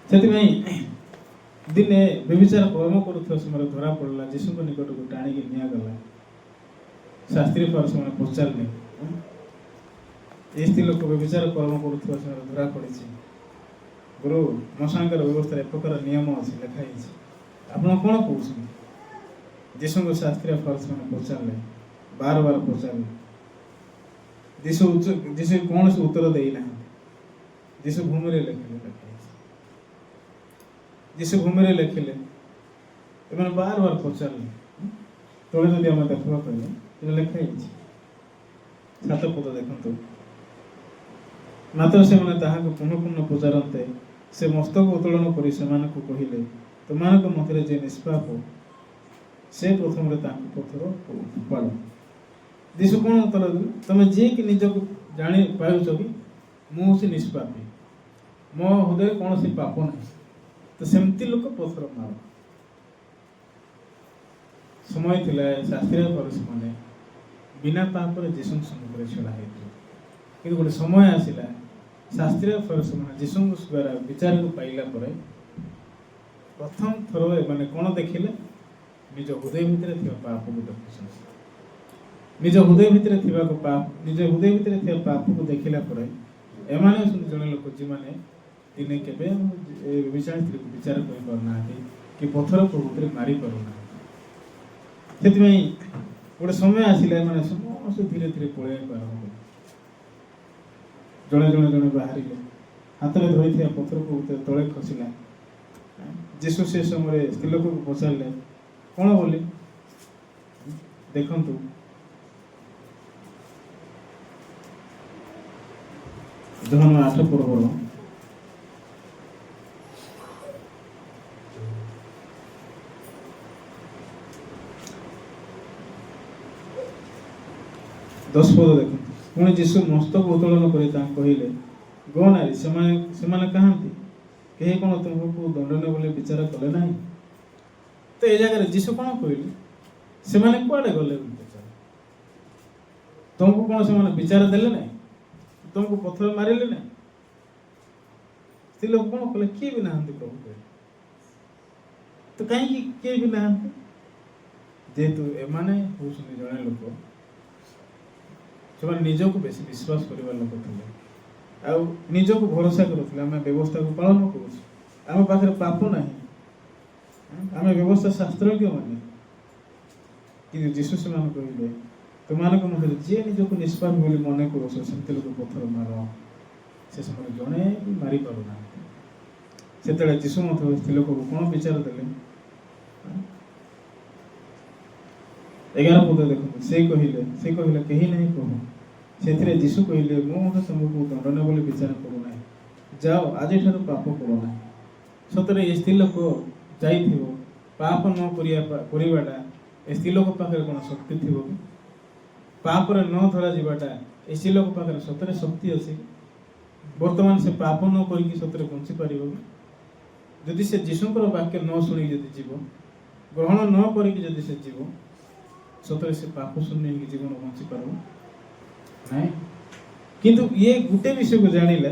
S1: ସେଥିପାଇଁ ଦିନେ ବ୍ୟଭିଚାର କର୍ମ କରୁଥିବା ସମୟରେ ଧରା ପଡ଼ିଲା, ଯୀଶୁଙ୍କ ନିକଟକୁ ଟାଣିକି ନିଆଗଲା। ଶାସ୍ତ୍ରୀ ଫରିସାମାନେ ପଚାରିଲେ, ଏ ସ୍ତ୍ରୀ ଲୋକ ବ୍ୟଭିଚାର କର୍ମ କରୁଥିବା ସମୟରେ ଧରା ପଡ଼ିଛି, ଗୁରୁ ମଶାଙ୍କର ବ୍ୟବସ୍ଥାରେ ଏ ପ୍ରକାର ନିୟମ ଅଛି, ଲେଖା ହେଇଛି, ଆପଣ କ'ଣ କହୁଛନ୍ତି? ଯୀଶୁଙ୍କ ଶାସ୍ତ୍ରୀ ଫରିସାମାନେ ପଚାରିଲେ, ବାର ପଚାରିଲେ। ଯୀଶୁ କୌଣସି ଉତ୍ତର ଦେଇନାହାନ୍ତି। ଯୀଶୁ ଭୂମିରେ ଲେଖିଲେ, ଲେଖା ହେଇଛି, ଯୀଶୁ ଭୂମିରେ ଲେଖିଲେ। ଏମାନେ ବାର ପଚାରିଲେ, ତଳେ ଯଦି ଆମେ ଦେଖିବା କହିଲେ ଏଟା ଲେଖା ହେଇଛି 7 ପଦ ଦେଖନ୍ତୁ। ମାତ୍ର ସେମାନେ ତାହାକୁ ପୁନଃ ପୁନଃ ପଚାରନ୍ତେ ସେ ମସ୍ତକ ଉତ୍ତୋଳନ କରି ସେମାନଙ୍କୁ କହିଲେ, ତୁମାନଙ୍କ ମଧ୍ୟରେ ଯେ ନିଷ୍ପାପ ସେ ପ୍ରଥମରେ ତାଙ୍କୁ ପଥର ଫୋପାଡ଼। ଯୀଶୁ କ'ଣ ଉତ୍ତର ଦେଲେ? ତମେ ଯିଏକି ନିଜକୁ ଜାଣି ପାରୁଛ କି ମୁଁ ହେଉଛି ନିଷ୍ପାପୀ, ମୋ ହୃଦୟରେ କୌଣସି ପାପ ନାହିଁ, ତ ସେମିତି ଲୋକ ପଥର ମାର। ସମୟ ଥିଲା ଶାସ୍ତ୍ରୀୟ ଫରିସାମାନେ ବିନା ପାପରେ ଯୀଶୁଙ୍କ ସମ୍ମୁଖରେ ଛିଡ଼ା ହେଇଥିଲେ, କିନ୍ତୁ ଗୋଟେ ସମୟ ଆସିଲା ଶାସ୍ତ୍ରୀୟ ଫରିସାମାନେ ଯୀଶୁଙ୍କ ଦ୍ୱାରା ବିଚାରକୁ ପାଇଲା ପରେ ପ୍ରଥମ ଥର ଏମାନେ କ'ଣ ଦେଖିଲେ? ନିଜ ହୃଦୟ ଭିତରେ ଥିବା ପାପକୁ ଦେଖୁଛନ୍ତି। ନିଜ ହୃଦୟ ଭିତରେ ଥିବା ପାପକୁ ଦେଖିଲା ପରେ ଏମାନେ ହେଉଛନ୍ତି ଜଣେ ଲୋକ ଯେଉଁମାନେ ଦିନେ କେବେ ବିଚାର ସ୍ତ୍ରୀକୁ ବିଚାର କରିପାରୁନାହାନ୍ତି କି ପଥର ପ୍ରଭୁତ୍ୱରେ ମାରି ପାରୁନାହାନ୍ତି। ସେଥିପାଇଁ ଗୋଟେ ସମୟ ଆସିଲା ଏମାନେ ସମସ୍ତେ ଧୀରେ ଧୀରେ ପଳେଇବାକୁ ଆରମ୍ଭ କଲେ। ଜଣେ ଜଣେ ଜଣେ ବାହାରିଲେ, ହାତରେ ଧରିଥିବା ପଥର ପ୍ରଭୁତ୍ୱରେ ତଳେ ଖସିଲା। ଯୀଶୁ ସେ ସମୟରେ ସ୍ତ୍ରୀ ଲୋକକୁ ପଚାରିଲେ, କ'ଣ ବୋଲି? ଦେଖନ୍ତୁ ଯୋହାନ 8 ପର୍ବର 10 ପଦ ଦେଖନ୍ତୁ। ପୁଣି ଯୀଶୁ ମସ୍ତକ ଉତ୍ତୋଳନ କରି ତାଙ୍କୁ କହିଲେ, ଗୋ ନାରୀ, ସେମାନେ କାହାନ୍ତି? କେହି କ'ଣ ତୁମକୁ ଦଣ୍ଡ ନେବେ ବୋଲି ବିଚାର କଲେ ନାହିଁ? ତ ଏ ଜାଗାରେ ଯୀଶୁ କ'ଣ କହିଲେ? ସେମାନେ କୁଆଡ଼େ ଗଲେ ବୋଲି ପଚାର? ତୁମକୁ କ'ଣ ସେମାନେ ବିଚାର ଦେଲେ ନାହିଁ? ତୁମକୁ ପଥର ମାରିଲେ ନାହିଁ? ସ୍ତ୍ରୀ ଲୋକ କ'ଣ କଲେ? କିଏ ବି ନାହାନ୍ତି ପ୍ରଭୁ କହିଲେ। ତ କାହିଁକି କିଏ ବି ନାହାନ୍ତି? ଯେହେତୁ ଏମାନେ ହେଉଛନ୍ତି ଜଣେ ଲୋକ ସେମାନେ ନିଜକୁ ବେଶୀ ବିଶ୍ୱାସ କରିବା ଲୋକ ଥିଲେ, ଆଉ ନିଜକୁ ଭରସା କରୁଥିଲେ। ଆମେ ବ୍ୟବସ୍ଥାକୁ ପାଳନ କରୁଛୁ, ଆମ ପାଖରେ ପାପ ନାହିଁ, ଆମେ ବ୍ୟବସ୍ଥା ଶାସ୍ତ୍ରଜ୍ଞ ମାନେ। କିନ୍ତୁ ଯୀଶୁ ସେମାନଙ୍କୁ କହିଲେ, ତୁମାନଙ୍କ ମଧ୍ୟରେ ଯିଏ ନିଜକୁ ନିଷ୍ପାପ ବୋଲି ମନେ କରୁଛ ସେମିତି ଲୋକ ପଥର ମାର। ସେ ସମୟରେ ଜଣେ ବି ମାରି ପାରୁନାହାନ୍ତି। ସେତେବେଳେ ଯୀଶୁ ମଧ୍ୟ ସ୍ତ୍ରୀ ଲୋକକୁ କ'ଣ ବିଚାର ଦେଲେ? 11 ପଦ ଦେଖନ୍ତୁ। ସେ କହିଲେ କେହି ନାହିଁ ପ୍ରଭୁ। ସେଥିରେ ଯୀଶୁ କହିଲେ, ମୁଁ ମଧ୍ୟ ତୁମକୁ ଦଣ୍ଡ ନେବ ବୋଲି ବିଚାର କରୁନାହିଁ, ଯାଅ ଆଜିଠାରୁ ପାପ କର ନାହିଁ। ସତରେ ଏ ସ୍ତ୍ରୀ ଲୋକ ଯାଇଥିବ, ପାପ ନ କରିବାଟା ଏ ସ୍ତ୍ରୀ ଲୋକ ପାଖରେ କ'ଣ ଶକ୍ତି ଥିବ କି? ପାପରେ ନ ଧରା ଯିବାଟା ଏ ସ୍ତ୍ରୀ ଲୋକ ପାଖରେ ସତରେ ଶକ୍ତି ଅଛି? ବର୍ତ୍ତମାନ ସେ ପାପ ନ କରିକି ସତରେ ବଞ୍ଚି ପାରିବ କି? ଯଦି ସେ ଯୀଶୁଙ୍କର ବାକ୍ୟ ନ ଶୁଣିକି ଯଦି ଯିବ, ଗ୍ରହଣ ନ କରିକି ଯଦି ସେ ଯିବ, ସତରେ ସେ ପାପ ଶୂନ୍ୟ ହେଇକି ଜୀବନ ବଞ୍ଚି ପାରିବ ନାଇଁ। କିନ୍ତୁ ଇଏ ଗୋଟେ ବିଷୟକୁ ଜାଣିଲା,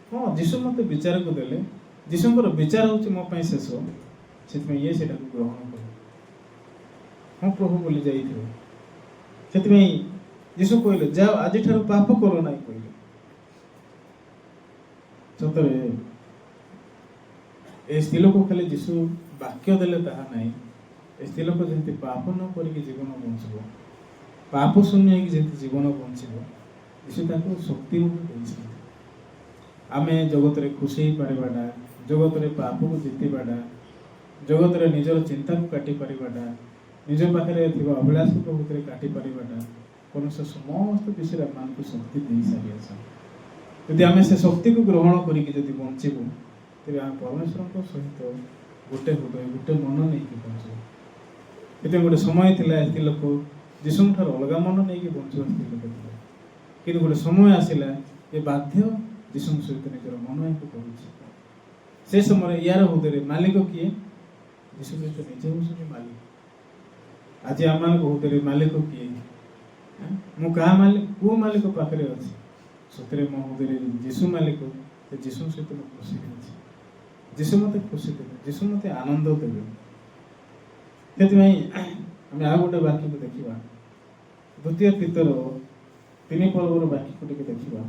S1: ହଁ ଯୀଶୁ ମୋତେ ବିଚାରକୁ ଦେଲେ, ଯୀଶୁଙ୍କର ବିଚାର ହେଉଛି ମୋ ପାଇଁ ଶେଷ, ସେଥିପାଇଁ ଇଏ ସେଟାକୁ ଗ୍ରହଣ କରେ। ହଁ ପ୍ରଭୁ ବୋଲି ଯାଇଥିବ। ସେଥିପାଇଁ ଯୀଶୁ କହିଲେ, ଯାଅ ଆଜିଠାରୁ ପାପ କର ନାହିଁ କହିଲେ। ସତରେ ଏ ସ୍ତ୍ରୀ ଲୋକ ଖାଲି ଯୀଶୁ ବାକ୍ୟ ଦେଲେ ତାହା ନାହିଁ, ଏ ସ୍ତ୍ରୀ ଲୋକ ଯେମିତି ପାପ ନ କରିକି ଜୀବନ ବଞ୍ଚିବ, ପାପ ଶୂନ୍ୟ ହେଇକି ଯେମିତି ଜୀବନ ବଞ୍ଚିବ, ଯୀଶୁ ତାକୁ ଶକ୍ତି ଦେଇଛନ୍ତି। ଆମେ ଜଗତରେ ଖୁସି ହେଇପାରିବାଟା, ଜଗତରେ ପାପକୁ ଜିତିବାଟା, ଜଗତରେ ନିଜର ଚିନ୍ତାକୁ କାଟି ପାରିବାଟା, ନିଜ ପାଖରେ ଥିବା ଅଭିଳାଷକୁ ଭିତରେ କାଟି ପାରିବାଟା, କାରଣ ସେ ସମସ୍ତ ବିଷୟରେ ଆମମାନଙ୍କୁ ଶକ୍ତି ଦେଇସାରିଅଛନ୍ତି। ଯଦି ଆମେ ସେ ଶକ୍ତିକୁ ଗ୍ରହଣ କରିକି ଯଦି ବଞ୍ଚିବୁ, ତେବେ ଆମେ ପରମେଶ୍ୱରଙ୍କ ସହିତ ଗୋଟେ ହୃଦୟ, ଗୋଟେ ମନ ନେଇକି ବଞ୍ଚିବୁ। ସେଥିପାଇଁ ଗୋଟେ ସମୟ ଥିଲା ସ୍ତ୍ରୀ ଲୋକ ଯୀଶୁଙ୍କ ଠାରୁ ଅଲଗା ମନ ନେଇକି ବଞ୍ଚିବା ସ୍ତ୍ରୀ ଲୋକ ଥିଲା। କିନ୍ତୁ ଗୋଟେ ସମୟ ଆସିଲା ଯେ ବାଧ୍ୟ ଯୀଶୁଙ୍କ ସହିତ ନିଜର ମନ ଏକୁ କରୁଛି। ସେ ସମୟରେ ୟାର ହୃଦୟରେ ମାଲିକ କିଏ? ଯୀଶୁ ଖ୍ରୀଷ୍ଟ ନିଜେ ହେଉଛନ୍ତି ମାଲିକ। ଆଜି ଆମମାନଙ୍କ ହୃଦୟରେ ମାଲିକ କିଏ? ମୁଁ କାହା ମାଲିକ, କୋଉ ମାଲିକ ପାଖରେ ଅଛି? ସତରେ ମୋ ହୃଦୟରେ ଯୀଶୁ ମାଲିକ। ସେ ଯୀଶୁଙ୍କ ସହିତ ମୁଁ ଖୁସି ଅଛି। ଯୀଶୁ ମୋତେ ଖୁସି ଦେବେ, ଯୀଶୁ ମୋତେ ଆନନ୍ଦ ଦେବେ। ସେଥିପାଇଁ ଆମେ ଆଉ ଗୋଟେ ବାକ୍ୟକୁ ଦେଖିବା, 2 Peter 3 ବାକ୍ୟକୁ ଟିକେ ଦେଖିବା।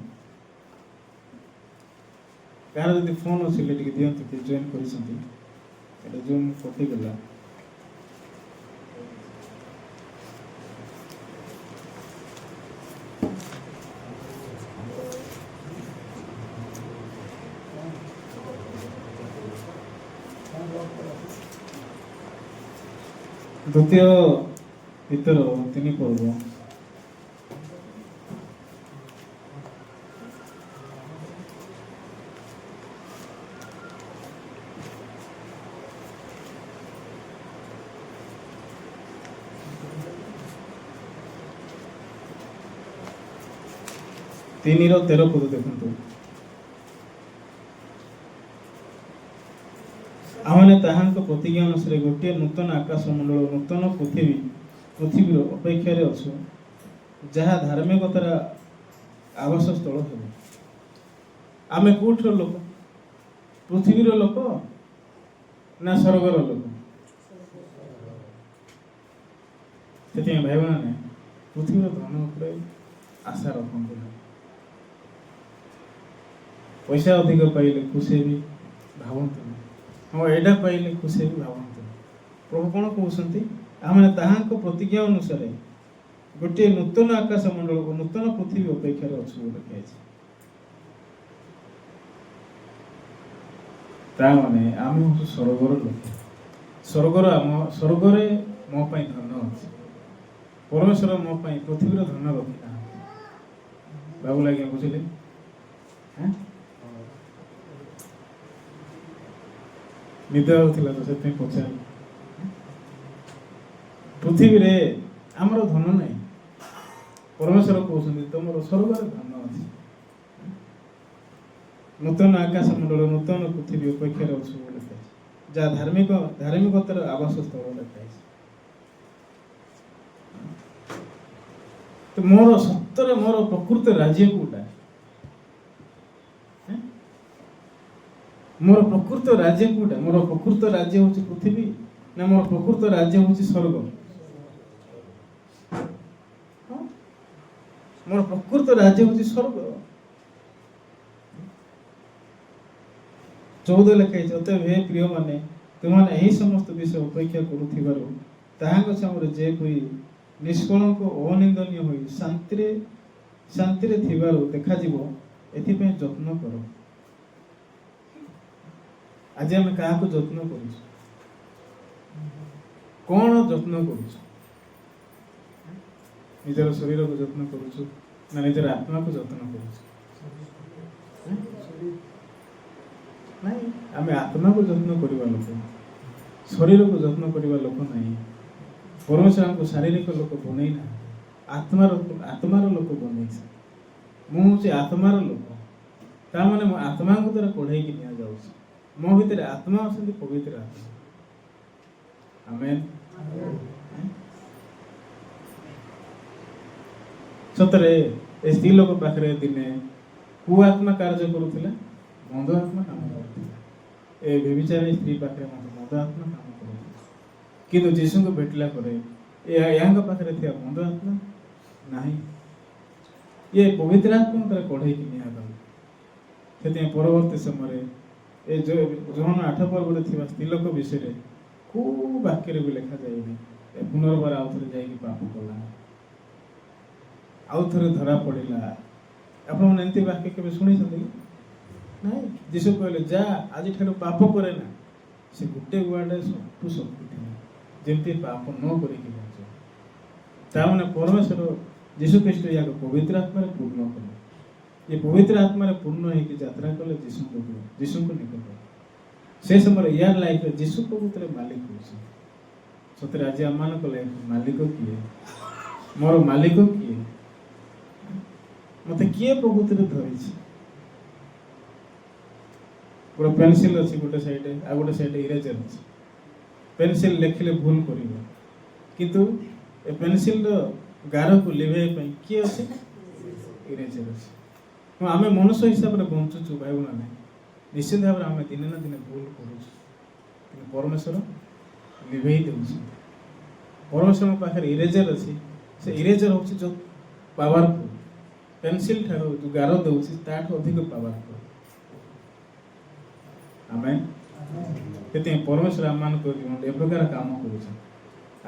S1: କାହାର ଯଦି ଫୋନ୍ ଅଛି ଟିକେ ଦିଅନ୍ତୁ, କିଏ ଜଏନ୍ କରିଛନ୍ତି, এটা ଜୁମ୍ କଟିଗଲା। ଦ୍ୱିତୀୟ ପିତର 3 13 ଦେଖନ୍ତୁ। ଆମମାନେ ତାହାଙ୍କ ପ୍ରତିଜ୍ଞା ଅନୁସାରେ ଗୋଟିଏ ନୂତନ ଆକାଶ ମଣ୍ଡଳ, ନୂତନ ପୃଥିବୀର ଅପେକ୍ଷାରେ ଅଛୁ, ଯାହା ଧାର୍ମିକତାର ଆବାସସ୍ଥଳ ହେବ। ଆମେ କୋଉଠିର ଲୋକ? ପୃଥିବୀର ଲୋକ ନା ସ୍ୱର୍ଗର ଲୋକ? ସେଥିପାଇଁ ଭାଇମାନେ ପୃଥିବୀର ଧନ ଉପରେ ଆଶା ରଖନ୍ତୁ ନାହିଁ। ପଇସା ଅଧିକ ପାଇଲେ ଖୁସି ହେବି ଭାବନ୍ତୁ ନାହିଁ। ହଁ ଏଇଟା ପାଇଲେ ଖୁସି ହେବି ଭାବନ୍ତୁ ନାହିଁ। ପ୍ରଭୁ କ'ଣ କହୁଛନ୍ତି? ଆମେ ତାହାଙ୍କ ପ୍ରତିଜ୍ଞା ଅନୁସାରେ ଗୋଟିଏ ନୂତନ ଆକାଶ ମଣ୍ଡଳ ଓ ନୂତନ ପୃଥିବୀ ଅପେକ୍ଷାରେ ଅଛୁ ବୋଲି ଲେଖାଯାଇଛି। ତା ମାନେ ଆମେ ହଉଛୁ ସ୍ୱର୍ଗର ଲୋକ। ସ୍ୱର୍ଗରେ ମୋ ପାଇଁ ଧନ ଅଛି। ପରମେଶ୍ୱର ମୋ ପାଇଁ ପୃଥିବୀର ଧନ ରଖିନାହାନ୍ତି। ବାବୁ ଆଜ୍ଞା ବୁଝିଲେ? ନିଦ ହେଉଥିଲା ତ ସେଥିପାଇଁ ପଚାରିଲି। ପୃଥିବୀରେ ଆମର ଧନ ନାହିଁ। ପରମେଶ୍ୱର କହୁଛନ୍ତି ତମର ସ୍ୱର୍ଗରେ ଧନ ଅଛି। ନୂତନ ଆକାଶ ମଣ୍ଡଳ, ନୂତନ ପୃଥିବୀ ଅପେକ୍ଷାରେ ଅଛୁ ବୋଲି ଲେଖାଯାଇଛି, ଯାହା ଧାର୍ମିକତାର ଆବାସସ୍ଥଳ ଲେଖାଯାଇଛି। ତ ମୋର ସତରେ ମୋର ପ୍ରକୃତ ରାଜ୍ୟ କୋଉଟା? ମୋର ପ୍ରକୃତ ରାଜ୍ୟ କୋଉଟା? ମୋର ପ୍ରକୃତ ରାଜ୍ୟ ହଉଛି ପୃଥିବୀ ନା ମୋର ପ୍ରକୃତ ରାଜ୍ୟ ହଉଛି ସ୍ୱର୍ଗ? ମୋର ପ୍ରକୃତ ରାଜ୍ୟ ହଉଛି ସ୍ୱର୍ଗ। 14 ଲେଖାଯାଇଛି, ଅତଏବ ହେ ପ୍ରିୟମାନେ, ତୁମମାନେ ଏହି ସମସ୍ତ ବିଷୟ ଅପେକ୍ଷା କରୁଥିବାରୁ ତାହାଙ୍କ ସାମରେ ଯେପରି ନିଷ୍କଳଙ୍କ ଅନିନ୍ଦନୀୟ ହୋଇ ଶାନ୍ତିରେ ଥିବାରୁ ଦେଖାଯିବ, ଏଥିପାଇଁ ଯତ୍ନ କର। ଆଜି ଆମେ କାହାକୁ ଯତ୍ନ କରୁଛୁ? କ'ଣ ଯତ୍ନ କରୁଛୁ? ନିଜର ଶରୀରକୁ ଯତ୍ନ କରୁଛୁ, ନା ନିଜର ଆତ୍ମାକୁ ଯତ୍ନ କରୁଛୁ? ନାଇଁ, ଆମେ ଆତ୍ମାକୁ ଯତ୍ନ କରିବା ଲୋକ, ଶରୀରକୁ ଯତ୍ନ କରିବା ଲୋକ ନାହିଁ। ପରମେଶ୍ୱର ଆମକୁ ଶାରୀରିକ ଲୋକ ବନେଇ ନାହାନ୍ତି, ଆତ୍ମାର ଲୋକ ବନେଇছে। ମୁଁ ହେଉଛି ଆତ୍ମାର ଲୋକ, ତାମାନେ ମୋ ଆତ୍ମାଙ୍କୁ ଦ୍ୱାରା କଢ଼େଇକି ନିଆଯାଉଛି। ମୋ ଭିତରେ ଆତ୍ମା ଅଛନ୍ତି, ପବିତ୍ର ଆତ୍ମା। ଆମେନ୍। ସତରେ ଏ ସ୍ତ୍ରୀ ଲୋକ ପାଖରେ ଦିନେ କୁ ଆତ୍ମା କାର୍ଯ୍ୟ କରୁଥିଲା? ମନ୍ଦ ଆତ୍ମା କାମ କରୁଥିଲା। ଏ ବ୍ୟଭିଚାରୀ ସ୍ତ୍ରୀ ପାଖରେ ମଧ୍ୟ ମନ୍ଦ ଆତ୍ମା କାମ କରୁଥିଲା। କିନ୍ତୁ ଯୀଶୁଙ୍କୁ ଭେଟିଲା ପରେ ୟାଙ୍କ ପାଖରେ ଥିବା ମନ୍ଦ ଆତ୍ମା ନାହିଁ, ଇଏ ପବିତ୍ର ଆତ୍ମା ତାର କଢ଼େଇକି ନିଆଗଲା। ସେଥିପାଇଁ ପରବର୍ତ୍ତୀ ସମୟରେ ଏ ଯୋହନ 8 ଥିବା ସ୍ତ୍ରୀ ଲୋକ ବିଷୟରେ କୋଉ ବାକ୍ୟରେ ବି ଲେଖାଯାଇନି ଏ ପୁନର୍ବାର ଆଉ ଥରେ ଯାଇକି ପାପ କଲା, ଆଉ ଥରେ ଧରା ପଡ଼ିଲା। ଆପଣମାନେ ଏମିତି ବାକ୍ୟ କେବେ ଶୁଣିଛନ୍ତି କି? ନାଇଁ। ଯୀଶୁ କହିଲେ ଯା, ଆଜିଠାରୁ ପାପ କରେ ନା। ସେ ଗୋଟେ ୱାର୍ଡରେ ସବୁ ଶକ୍ତି ଥିଲା, ଯେମିତି ପାପ ନ କରିକି ବଞ୍ଚ। ତାମାନେ ପରମେଶ୍ୱର ଯୀଶୁ ଖ୍ରୀଷ୍ଟ ୟାକୁ ପବିତ୍ର ଆତ୍ମାରେ ପୂର୍ଣ୍ଣ କଲେ। ଏ ପବିତ୍ର ଆତ୍ମାରେ ପୂର୍ଣ୍ଣ ହେଇକି ଯାତ୍ରା କଲେ ଯୀଶୁଙ୍କ ନିକଟରେ। ସେ ସମୟରେ ୟାର ଲାଇଫରେ ଯୀଶୁ ପ୍ରଭୁତ୍ୱରେ ମାଲିକ ହେଉଛି। ସତରେ ଆଜି ଆମମାନଙ୍କ ଲାଇଫ ମାଲିକ କିଏ? ମୋର ମାଲିକ କିଏ? ମତେ କିଏ ପ୍ରଭୁତ୍ୱରେ ଧରିଛି? ଗୋଟେ ପେନସିଲ ଅଛି ଗୋଟେ ସାଇଡ୍, ଆଉ ଗୋଟେ ସାଇଡ୍ ଇରେଜର ଅଛି। ପେନସିଲ ଲେଖିଲେ ଭୁଲ କରିବ, କିନ୍ତୁ ଏ ପେନସିଲର ଗାରକୁ ଲିଭେଇବା ପାଇଁ କିଏ ଅଛି? ଇରେଜର ଅଛି। ହଁ, ଆମେ ମନୁଷ୍ୟ ହିସାବରେ ବଞ୍ଚୁଛୁ ଭାଇ ଭଉଣୀ ନାହିଁ, ନିଶ୍ଚିତ ଭାବରେ ଆମେ ଦିନେ ନା ଦିନେ ଭୁଲ କରୁଛୁ, କିନ୍ତୁ ପରମେଶ୍ୱର ଲିଭେଇ ଦେଉଛି। ପରମେଶ୍ୱରଙ୍କ ପାଖରେ ଇରେଜର ଅଛି। ସେ ଇରେଜର ହେଉଛି ଯେଉଁ ପାୱାରଫୁଲ, ପେନସିଲ ଠାରୁ ଯେଉଁ ଗାର ଦେଉଛି ତାଠୁ ଅଧିକ ପାୱାରଫୁଲ। ଆମେନ୍। ସେଥିପାଇଁ ପରମେଶ୍ୱର ଆମମାନଙ୍କ ଜୀବନରେ ଏ ପ୍ରକାର କାମ କରୁଛନ୍ତି।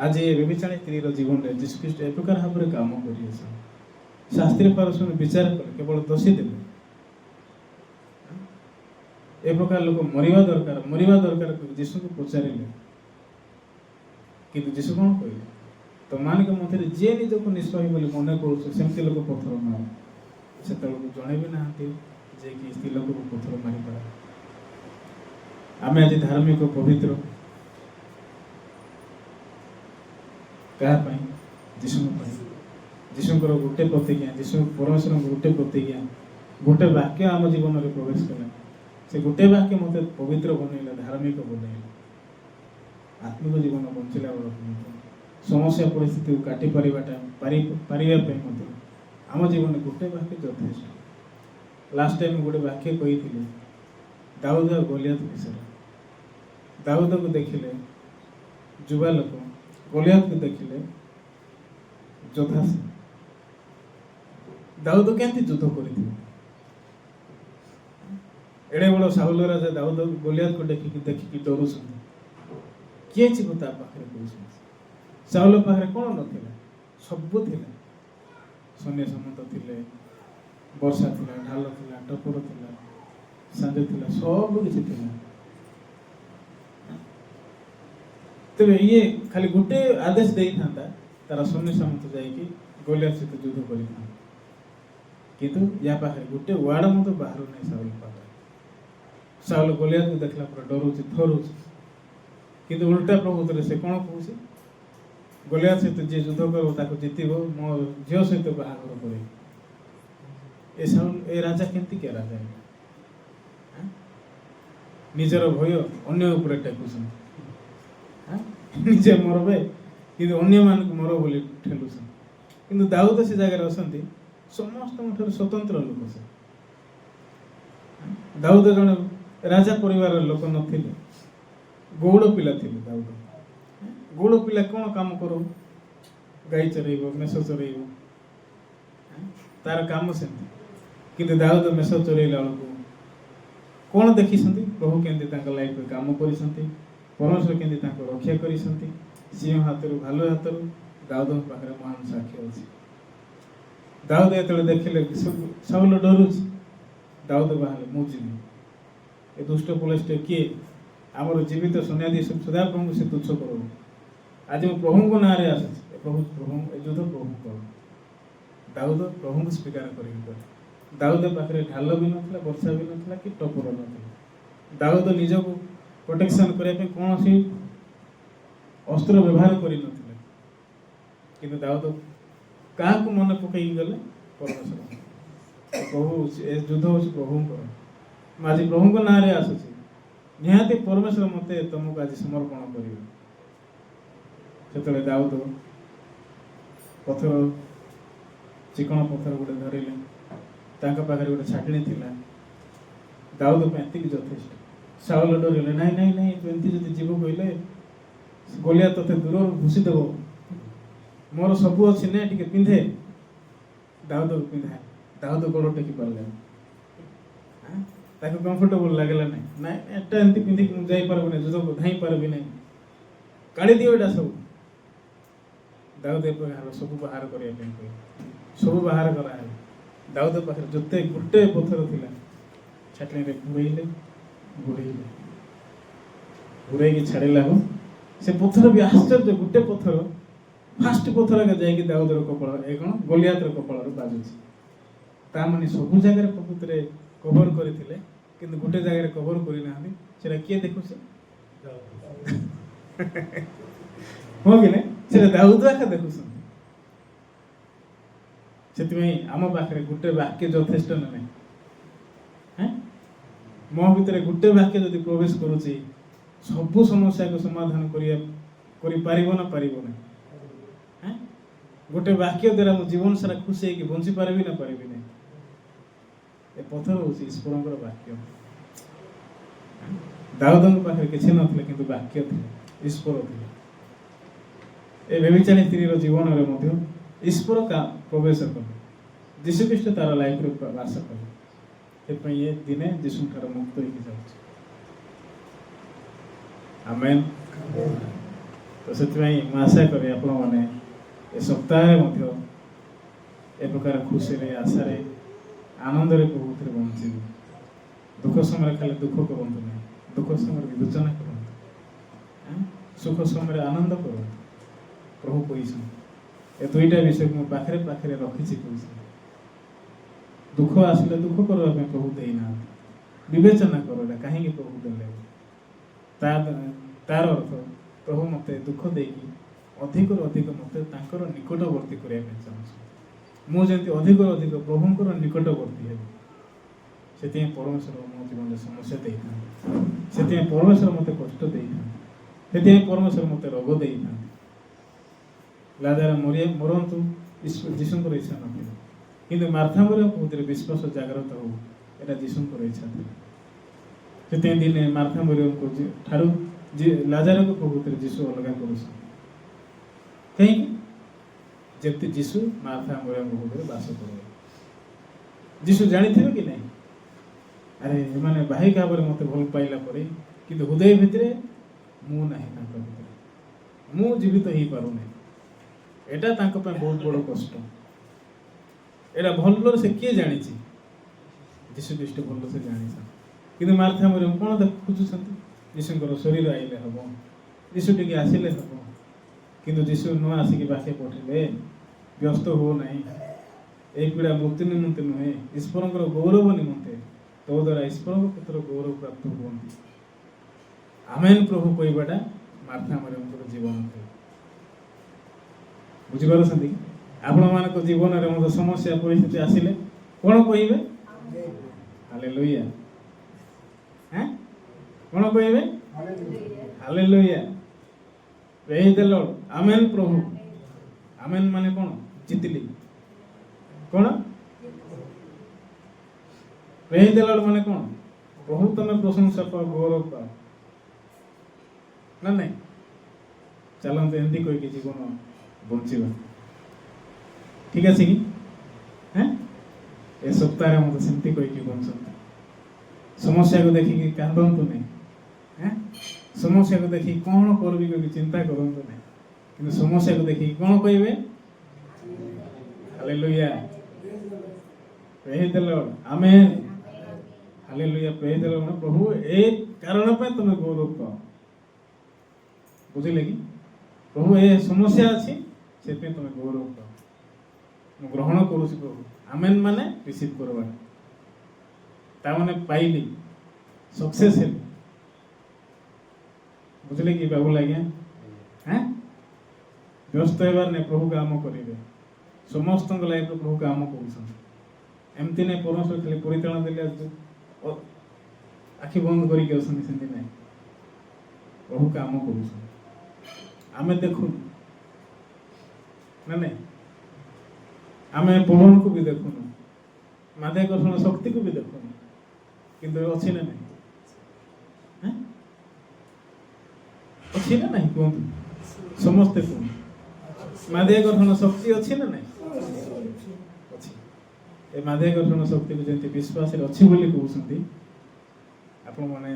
S1: ଆଜି ଏ ବ୍ୟଭିଚାରୀ ସ୍ତ୍ରୀର ଜୀବନରେ ଯୀଶୁ ଖ୍ରୀଷ୍ଟ ଏ ପ୍ରକାର ଭାବରେ କାମ କରିଅଛନ୍ତି। ଶାସ୍ତ୍ରୀ ଫାରିସାଇମାନେ ବିଚାର କଲେ, କେବଳ ଦୋଷୀ ଦେଲେ। ଏ ପ୍ରକାର ଲୋକ ମରିବା ଦରକାର ଯୀଶୁଙ୍କୁ ପଚାରିଲେ, କିନ୍ତୁ ଯୀଶୁ କ'ଣ କହିଲେ? ତମାନଙ୍କ ମଧ୍ୟରେ ଯିଏ ନିଜକୁ ନିଷ୍ପାପୀ ବୋଲି ମନେ କରୁଛ ସେମିତି ଲୋକ ପଥର ମାର। ସେତେବେଳକୁ ଜଣେ ବି ନାହାନ୍ତି ଯେ କି ସ୍ତ୍ରୀ ଲୋକକୁ ପଥର ମାରିପାରେ। ଆମେ ଆଜି ଧାର୍ମିକ ପବିତ୍ର କାହା ପାଇଁ? ଯୀଶୁଙ୍କ ପାଇଁ। ଯୀଶୁଙ୍କର ଗୋଟେ ପ୍ରତିଜ୍ଞା, ଯୀଶୁ ପରମେଶ୍ୱରଙ୍କ ଗୋଟେ ପ୍ରତିଜ୍ଞା, ଗୋଟେ ବାକ୍ୟ ଆମ ଜୀବନରେ ପ୍ରବେଶ କଲା। ସେ ଗୋଟେ ବାକ୍ୟ ମୋତେ ପବିତ୍ର ବନେଇଲା, ଧାର୍ମିକ ବନେଇଲା। ଆତ୍ମିକ ଜୀବନ ବଞ୍ଚିଲା ବେଳକୁ ମଧ୍ୟ ସମସ୍ୟା ପରିସ୍ଥିତିକୁ କାଟି ପାରିବା ପାଇଁ ମଧ୍ୟ ଆମ ଜୀବନରେ ଗୋଟେ ବାକ୍ୟ ଯଥେଷ୍ଟ। ଲାଷ୍ଟ ଟାଇମ୍ ଗୋଟେ ବାକ୍ୟ କହିଥିଲି ଦାଉଦ ଆଉ ଗୋଲିଆଥ ବିଷୟରେ। ଦାଉଦକୁ ଦେଖିଲେ ଯୁବା ଲୋକ, ଗୋଲିଆଥକୁ ଦେଖିଲେ ଯୋଦ୍ଧା। ଦାଉଦ କେମିତି ଯୁଦ୍ଧ କରିଥିଲେ? ଏଡ଼େ ବଡ଼ ସାଉଲ ରାଜା ଦାଉଦ ଗୋଲିଆଥକୁ ଦେଖିକି ଡରୁଛନ୍ତି। କିଏ ଯିବ ତା ପାଖରେ କହୁଛନ୍ତି? ସାଉଲ ପାଖରେ କ'ଣ ନଥିଲା? ସବୁ ଥିଲା। ସୈନ୍ୟ ସାମନ୍ତ ଥିଲେ, ବର୍ଷା ଥିଲା, ଢାଲ ଥିଲା, ଟପର ଥିଲା, ସାଞ୍ଜ ଥିଲା, ସବୁ କିଛି ଥିଲା। ତେବେ ଇଏ ଖାଲି ଗୋଟେ ଆଦେଶ ଦେଇଥାନ୍ତା, ତାର ସୈନ୍ୟ ସାମନ୍ତ ଯାଇକି ଗୋଲିଆଥ ସହିତ ଯୁଦ୍ଧ କରିଥାନ୍ତା। କିନ୍ତୁ ୟା ପାଖରେ ଗୋଟେ ୱାର୍ଡ ମଧ୍ୟ ବାହାରୁ ନାହିଁ ସାଉଲ ପାଖରେ। ସାଉଲ ଗୋଲିଆଥକୁ ଦେଖିଲା ପରେ ଡରୁଛି, ଥରୁଛି। କିନ୍ତୁ ଉଲ୍ଟା ପ୍ରଭୁତ୍ୱରେ ସେ କ'ଣ କହୁଛି? ଗୋଲିଆଥ ସହିତ ଯିଏ ଯୁଦ୍ଧ କରିବ ତାକୁ ଜିତିବ, ମୋ ଝିଅ ସହିତ ବାହାଘର କରିବ। ଏ ରାଜା କେମିତିକା ରାଜା? ନିଜର ଭୟ ଅନ୍ୟ ଉପରେ ଟେକୁଛନ୍ତି। ନିଜେ ମରବେ କିନ୍ତୁ ଅନ୍ୟମାନଙ୍କୁ ମର ବୋଲି ଠେଲୁଛନ୍ତି। କିନ୍ତୁ ଦାଉଦ ସେ ଜାଗାରେ ଅଛନ୍ତି, ସମସ୍ତଙ୍କ ଠାରୁ ସ୍ୱତନ୍ତ୍ର ଲୋକ। ସେ ଦାଉଦ ଜଣେ ରାଜା ପରିବାରର ଲୋକ ନଥିଲେ, ଗୌଡ଼ ପିଲା ଥିଲେ। ଦାଉଦ ଗୌଡ଼ ପିଲା କ'ଣ କାମ କରୁ? ଗାଈ ଚରେଇବ, ମେଷ ଚରେଇବ, ତାର କାମ ସେମିତି। କିନ୍ତୁ ଦାଉଦ ମେଷ ଚରେଇଲା ବେଳକୁ କ'ଣ ଦେଖିଛନ୍ତି? ପ୍ରଭୁ କେମିତି ତାଙ୍କ ଲାଇଫରେ କାମ କରିଛନ୍ତି, ପରମେଶ୍ୱର କେମିତି ତାଙ୍କୁ ରକ୍ଷା କରିଛନ୍ତି। ସିଂହ ହାତରୁ, ଭାଲୁ ହାତରୁ ଦାଉଦଙ୍କ ପାଖରେ ମହାନ ସାକ୍ଷ୍ୟ ଅଛି। ଦାଉଦ ଯେତେବେଳେ ଦେଖିଲେ ସାଉଲ ଡରୁଛି, ଦାଉଦ ବାହାରିଲେ, ମୁଁ ଯିବି। ଏ ଦୁଷ୍ଟ ପୋଲିସଟେ କିଏ? ଆମର ଜୀବିତ ସନ୍ନ୍ୟାସୀ ସଦାପ୍ରଭୁଙ୍କୁ ସେ ତୁଚ୍ଛ କରିବ। ଆଜି ମୁଁ ପ୍ରଭୁଙ୍କ ନାଁରେ ଆସୁଛି, ଏ ଯୁଦ୍ଧ ପ୍ରଭୁ କର। ଦାଉଦ ପ୍ରଭୁଙ୍କୁ ସ୍ୱୀକାର କରିକି କରେ। ଦାଉଦ ପାଖରେ ଢାଲ ବି ନଥିଲା, ବର୍ଷା ବି ନଥିଲା, କି ଟପର ନଥିଲା। ଦାଉଦ ନିଜକୁ ପ୍ରୋଟେକ୍ସନ୍ କରିବା ପାଇଁ କୌଣସି ଅସ୍ତ୍ର ବ୍ୟବହାର କରିନଥିଲେ। କିନ୍ତୁ ଦାଉଦ କାହାକୁ ମନେ ପକେଇକି ଗଲେ? ପରମେଶ୍ୱର। ପ୍ରଭୁ ଏ ଯୁଦ୍ଧ ହେଉଛି ପ୍ରଭୁଙ୍କର। ମୁଁ ଆଜି ପ୍ରଭୁଙ୍କ ନାଁରେ ଆସୁଛି, ନିହାତି ପରମେଶ୍ୱର ମୋତେ ତମକୁ ଆଜି ସମର୍ପଣ କରିବେ। ସେତେବେଳେ ଦାଉଦ ପଥର, ଚିକଣ ପଥର ଗୋଟେ ଧରିଲେ। ତାଙ୍କ ପାଖରେ ଗୋଟେ ଛାଟିଣୀ ଥିଲା। ଦାଉଦ ପାଇଁ ଏତିକି ଯଥେଷ୍ଟ। ସାଉଲ ଡରିଲେ, ନାଇଁ ନାଇଁ ନାଇଁ, ତୁ ଏମିତି ଯଦି ଯିବ କହିଲେ ଗୋଲିଆତ ତତେ ଦୂରରୁ ଘୁଷି ଦେବ। ମୋର ସବୁ ଅଛି ନେ, ଟିକେ ପିନ୍ଧେ। ଦାଉଦକୁ ପିନ୍ଧାଏ। ଦାଉଦ ଗୋଡ଼ ଟେକି ପାରିଲାନି। ତାକୁ କମ୍ଫର୍ଟେବଲ ଲାଗିଲା ନାହିଁ। ନାଇଁ, ଏଟା ଏମିତି ପିନ୍ଧିକି ମୁଁ ଯାଇପାରିବିନି, ଯୁଦ୍ଧକୁ ଧାଇଁ ପାରିବି ନାହିଁ, କାଢ଼ି ଦିଅ ଏଇଟା ସବୁ। ଦାଉଦ ଏ ପ୍ରକାର ସବୁ ବାହାର କରିବା ପାଇଁ କହିଲେ। ସବୁ ବାହାର କରାହେଲା। ଦାଉଦ ପାଖରେ ଯେତେ ଗୋଟେ ପଥର ଥିଲା, ଛାଟିଣୀରେ ଘୁରେଇଲେ, ଘୁରେଇକି ଛାଡ଼ିଲା। ସେ ପଥର ବି ଆଶ୍ଚର୍ଯ୍ୟ, ଗୋଟେ ପଥର, ଫାଷ୍ଟ ପଥର ଯାଇକି ଦାଉଦର କପାଳ, ଏ କ'ଣ ଗୋଲିଆତର କପାଳରୁ ବାଜୁଛି। ତା ମାନେ ସବୁ ଜାଗାରେ ପ୍ରକୃତିରେ କଭର କରିଥିଲେ, କିନ୍ତୁ ଗୋଟେ ଜାଗାରେ କଭର କରିନାହାନ୍ତି। ସେଟା କିଏ ଦେଖୁଛି? ହଁ କି ନାଇଁ? ସେଟା ଦାଉଦ ଏକା ଦେଖୁଛନ୍ତି। ସେଥିପାଇଁ ଆମ ପାଖରେ ଗୋଟେ ବାକ୍ୟ ଯଥେଷ୍ଟ ନା ନାହିଁ? ମୋ ଭିତରେ ଗୋଟେ ବାକ୍ୟ ଯଦି ପ୍ରବେଶ କରୁଛି, ସବୁ ସମସ୍ୟାକୁ ସମାଧାନ କରିପାରିବ ନା ପାରିବ ନାହିଁ? ଗୋଟେ ବାକ୍ୟ ଦ୍ୱାରା ମୁଁ ଜୀବନ ସାରା ଖୁସି ହେଇକି ବଞ୍ଚି ପାରିବି ନା ପାରିବି ନାହିଁ? ଏ ପଥର ହେଉଛି ଈଶ୍ୱରଙ୍କର ବାକ୍ୟ। ଦାଉଦଙ୍କ ପାଖରେ କିଛି ନଥିଲା, କିନ୍ତୁ ବାକ୍ୟ ଥିଲା, ଈଶ୍ୱର ଥିଲା। ଏ ବ୍ୟଭିଚାରୀ ସ୍ତ୍ରୀର ଜୀବନରେ ମଧ୍ୟ ଈଶ୍ୱର ପ୍ରବେଶ କଲେ। ଯୀଶୁଖ୍ରୀଷ୍ଟ ତାର ଲାଇଫରେ ବାସ କଲେ। ସେଥିପାଇଁ ଏ ଦିନେ ଯୀଶୁଠାରୁ ମୁକ୍ତ ହେଇକି ଯାଉଛି। ଆମେନ୍। ତ ସେଥିପାଇଁ ମୁଁ ଆଶା କରେ ଆପଣମାନେ ଏ ସପ୍ତାହରେ ମଧ୍ୟ ଏ ପ୍ରକାର ଖୁସିରେ, ଆଶାରେ, ଆନନ୍ଦରେ ପ୍ରଭୁଥିରେ ବଞ୍ଚିବେ। ଦୁଃଖ ସମୟରେ ଖାଲି ଦୁଃଖ କରନ୍ତୁ ନାହିଁ, ଦୁଃଖ ସମୟରେ ବିବେଚନା କରନ୍ତୁ, ସୁଖ ସମୟରେ ଆନନ୍ଦ କରନ୍ତୁ। ପ୍ରଭୁ କହିଛନ୍ତି ଏ ଦୁଇଟା ବିଷୟକୁ ମୁଁ ପାଖରେ ପାଖରେ ରଖିଛି କହିଛନ୍ତି। ଦୁଃଖ ଆସିଲେ ଦୁଃଖ କରିବା ପାଇଁ ପ୍ରଭୁ ଦେଇନାହାନ୍ତି, ବିବେଚନା କର ଏଇଟା କାହିଁକି ପ୍ରଭୁ ଦେଲେ। ତାର ଅର୍ଥ ପ୍ରଭୁ ମୋତେ ଦୁଃଖ ଦେଇକି ଅଧିକରୁ ଅଧିକ ମୋତେ ତାଙ୍କର ନିକଟବର୍ତ୍ତୀ କରିବା ପାଇଁ ଚାହୁଁଛନ୍ତି। ମୁଁ ଯେମିତି ଅଧିକରୁ ଅଧିକ ପ୍ରଭୁଙ୍କର ନିକଟବର୍ତ୍ତୀ ହେବି। ସେଥିପାଇଁ ପରମେଶ୍ୱର ମୋ ଜୀବନରେ ସମସ୍ୟା ଦେଇଥାନ୍ତି, ସେଥିପାଇଁ ପରମେଶ୍ୱର ମୋତେ କଷ୍ଟ ଦେଇଥାନ୍ତି, ସେଥିପାଇଁ ପରମେଶ୍ୱର ମୋତେ ରୋଗ ଦେଇଥାନ୍ତି। ଲାଜାର ମରନ୍ତୁ, ଯୀଶୁଙ୍କର ଇଚ୍ଛା ନଥିଲା, କିନ୍ତୁ ମାର୍ଥା ମରିୟମଙ୍କ ଭିତରେ ବିଶ୍ୱାସ ଜାଗ୍ରତ ହଉ, ଏଇଟା ଯୀଶୁଙ୍କର ଇଚ୍ଛା ଥିଲା। ସେଥିପାଇଁ ଦିନେ ମାର୍ଥା ମରିୟମଙ୍କ ଠାରୁ ଲାଜାରଙ୍କ ପ୍ରଭୁତ୍ୱରେ ଯୀଶୁ ଅଲଗା କରୁଛନ୍ତି। କାହିଁକି? ଯେମିତି ଯୀଶୁ ମାର୍ଥା ମରିୟମଙ୍କ ଭିତରେ ବାସ କରିବେ। ଯୀଶୁ ଜାଣିଥିବେ କି ନାହିଁ, ଆରେ ଏମାନେ ବାହିକ ଭାବରେ ମୋତେ ଭଲ ପାଇଲା ପରେ, କିନ୍ତୁ ହୃଦୟ ଭିତରେ ମୁଁ ନାହିଁ, ତାଙ୍କ ଭିତରେ ମୁଁ ଜୀବିତ ହେଇପାରୁନାହିଁ। ଏଇଟା ତାଙ୍କ ପାଇଁ ବହୁତ ବଡ଼ କଷ୍ଟ। ଏଇଟା ଭଲରେ ସେ କିଏ ଜାଣିଛି? ଯୀଶୁଖ୍ରୀଷ୍ଟ ଭଲସେ ଜାଣିଛନ୍ତି। କିନ୍ତୁ ମାର୍ଥା ମରିୟମ କ'ଣ ଖୋଜୁଛନ୍ତି? ଯୀଶୁଙ୍କର ଶରୀର ଆଇଲେ ହବ, ଯୀଶୁ ଟିକେ ଆସିଲେ ହବ। କିନ୍ତୁ ଯୀଶୁ ନ ଆସିକି ବାକେ ପଠେଇଲେ, ବ୍ୟସ୍ତ ହୁଅ ନାହିଁ, ଏଇ ପୀଡ଼ା ମୃତ୍ୟୁ ନିମନ୍ତେ ନୁହେଁ, ଈଶ୍ୱରଙ୍କର ଗୌରବ ନିମନ୍ତେ। ତୋ ଦ୍ୱାରା ଈଶ୍ୱରଙ୍କ ପୁତ୍ର ଗୌରବ ପ୍ରାପ୍ତ ହୁଅନ୍ତି। ଆମେନ୍ ପ୍ରଭୁ କହିବାଟା ମାର୍ଥା ମରିୟମଙ୍କର ଜୀବନ ଥିଲା। ବୁଝିପାରୁଛନ୍ତି? ଆପଣମାନଙ୍କ ଜୀବନରେ ମଧ୍ୟ ସମସ୍ୟା ପରିସ୍ଥିତି ଆସିଲେ କ'ଣ କହିବେ? ହାଲେଲୁୟା। କ'ଣ କହିବେ? ହାଲେଲୁୟା, ପ୍ରେଜ୍ ଦ ଲର୍ଡ। ଆମେନ୍ ପ୍ରଭୁ। ଆମେନ୍ ମାନେ କ'ଣ? ଜିତିଲି। କ'ଣ? ପ୍ରେଜ୍ ଦ ଲର୍ଡ ମାନେ କ'ଣ? ପ୍ରଭୁ ତମେ ପ୍ରଶଂସା ପାଅ, ଗୌରବ ପାଅ, ନା ନାଇଁ? ଚାଲନ୍ତୁ ଏମିତି କହିକି ଜୀବନ ବଞ୍ଚିବା। ଠିକ୍ ଅଛି କି? ଏ ସପ୍ତାହରେ ମୋତେ ସେମିତି କହିକି ବଞ୍ଚନ୍ତୁ। ସମସ୍ୟାକୁ ଦେଖିକି କାନ୍ଦନ୍ତୁ ନାହିଁ, ସମସ୍ୟାକୁ ଦେଖିକି କ'ଣ କରିବି କହିକି ଚିନ୍ତା କରନ୍ତୁ ନାହିଁ, କିନ୍ତୁ ସମସ୍ୟାକୁ ଦେଖିକି କ'ଣ କହିବେ? ହାଲେଲୁୟା, ପ୍ରେଜ୍ ଦ ଲର୍ଡ। ଆମେନ୍। ହାଲେଲୁୟା, ପ୍ରେଜ୍ ଦ ଲର୍ଡ। ପ୍ରଭୁ ଏ କାରଣ ପାଇଁ ତମେ ଗୌରବ ପାଅ। ବୁଝିଲେ କି? ପ୍ରଭୁ ଏ ସମସ୍ୟା ଅଛି, ସେଥିପାଇଁ ତମେ ଗୌରବ ପାଅ। ମୁଁ ଗ୍ରହଣ କରୁଛି ପ୍ରଭୁ। ଆମେନ୍ ମାନେ ରିସିଭ୍ କରବା, ତାମାନେ ପାଇଲି, ସକ୍ସେସ୍ ହେଲି। ବୁଝିଲେ କି ବାବୁଲ ଆଜ୍ଞା? হ্যাঁ, ବ୍ୟସ୍ତ ହେବାର ନାହିଁ, ପ୍ରଭୁ କାମ କରିବେ। ସମସ୍ତଙ୍କ ଲାଇଫ୍ରେ ପ୍ରଭୁ କାମ କରୁଛନ୍ତି। ଏମିତି ନାହିଁ ପରମେଶ୍ୱର ଖାଲି ପରିଚାଳନା ଦେଲେ ଆଖି ବନ୍ଦ କରିକି ଅଛନ୍ତି, ସେମିତି ନାହିଁ। ପ୍ରଭୁ କାମ କରୁଛନ୍ତି, ଆମେ ଦେଖୁନୁ ନା ନାଇଁ? ଆମେ ପବନକୁ ବି ଦେଖୁନୁ, ମାଧ୍ୟାକର୍ଷଣ ଶକ୍ତିକୁ ବି ଦେଖୁନୁ, କିନ୍ତୁ ଅଛି ନା ନାହିଁ? ଅଛି ନା ନାହିଁ କୁହନ୍ତୁ, ସମସ୍ତେ କୁହନ୍ତୁ। ମାଧ୍ୟାକର୍ଷଣ ଶକ୍ତି ଅଛି ନା ନାହିଁ? ଅଛି। ଏ ମାଧ୍ୟାକର୍ଷଣ ଶକ୍ତିକୁ ଯେମିତି ବିଶ୍ୱାସରେ ଅଛି ବୋଲି କହୁଛନ୍ତି, ଆପଣମାନେ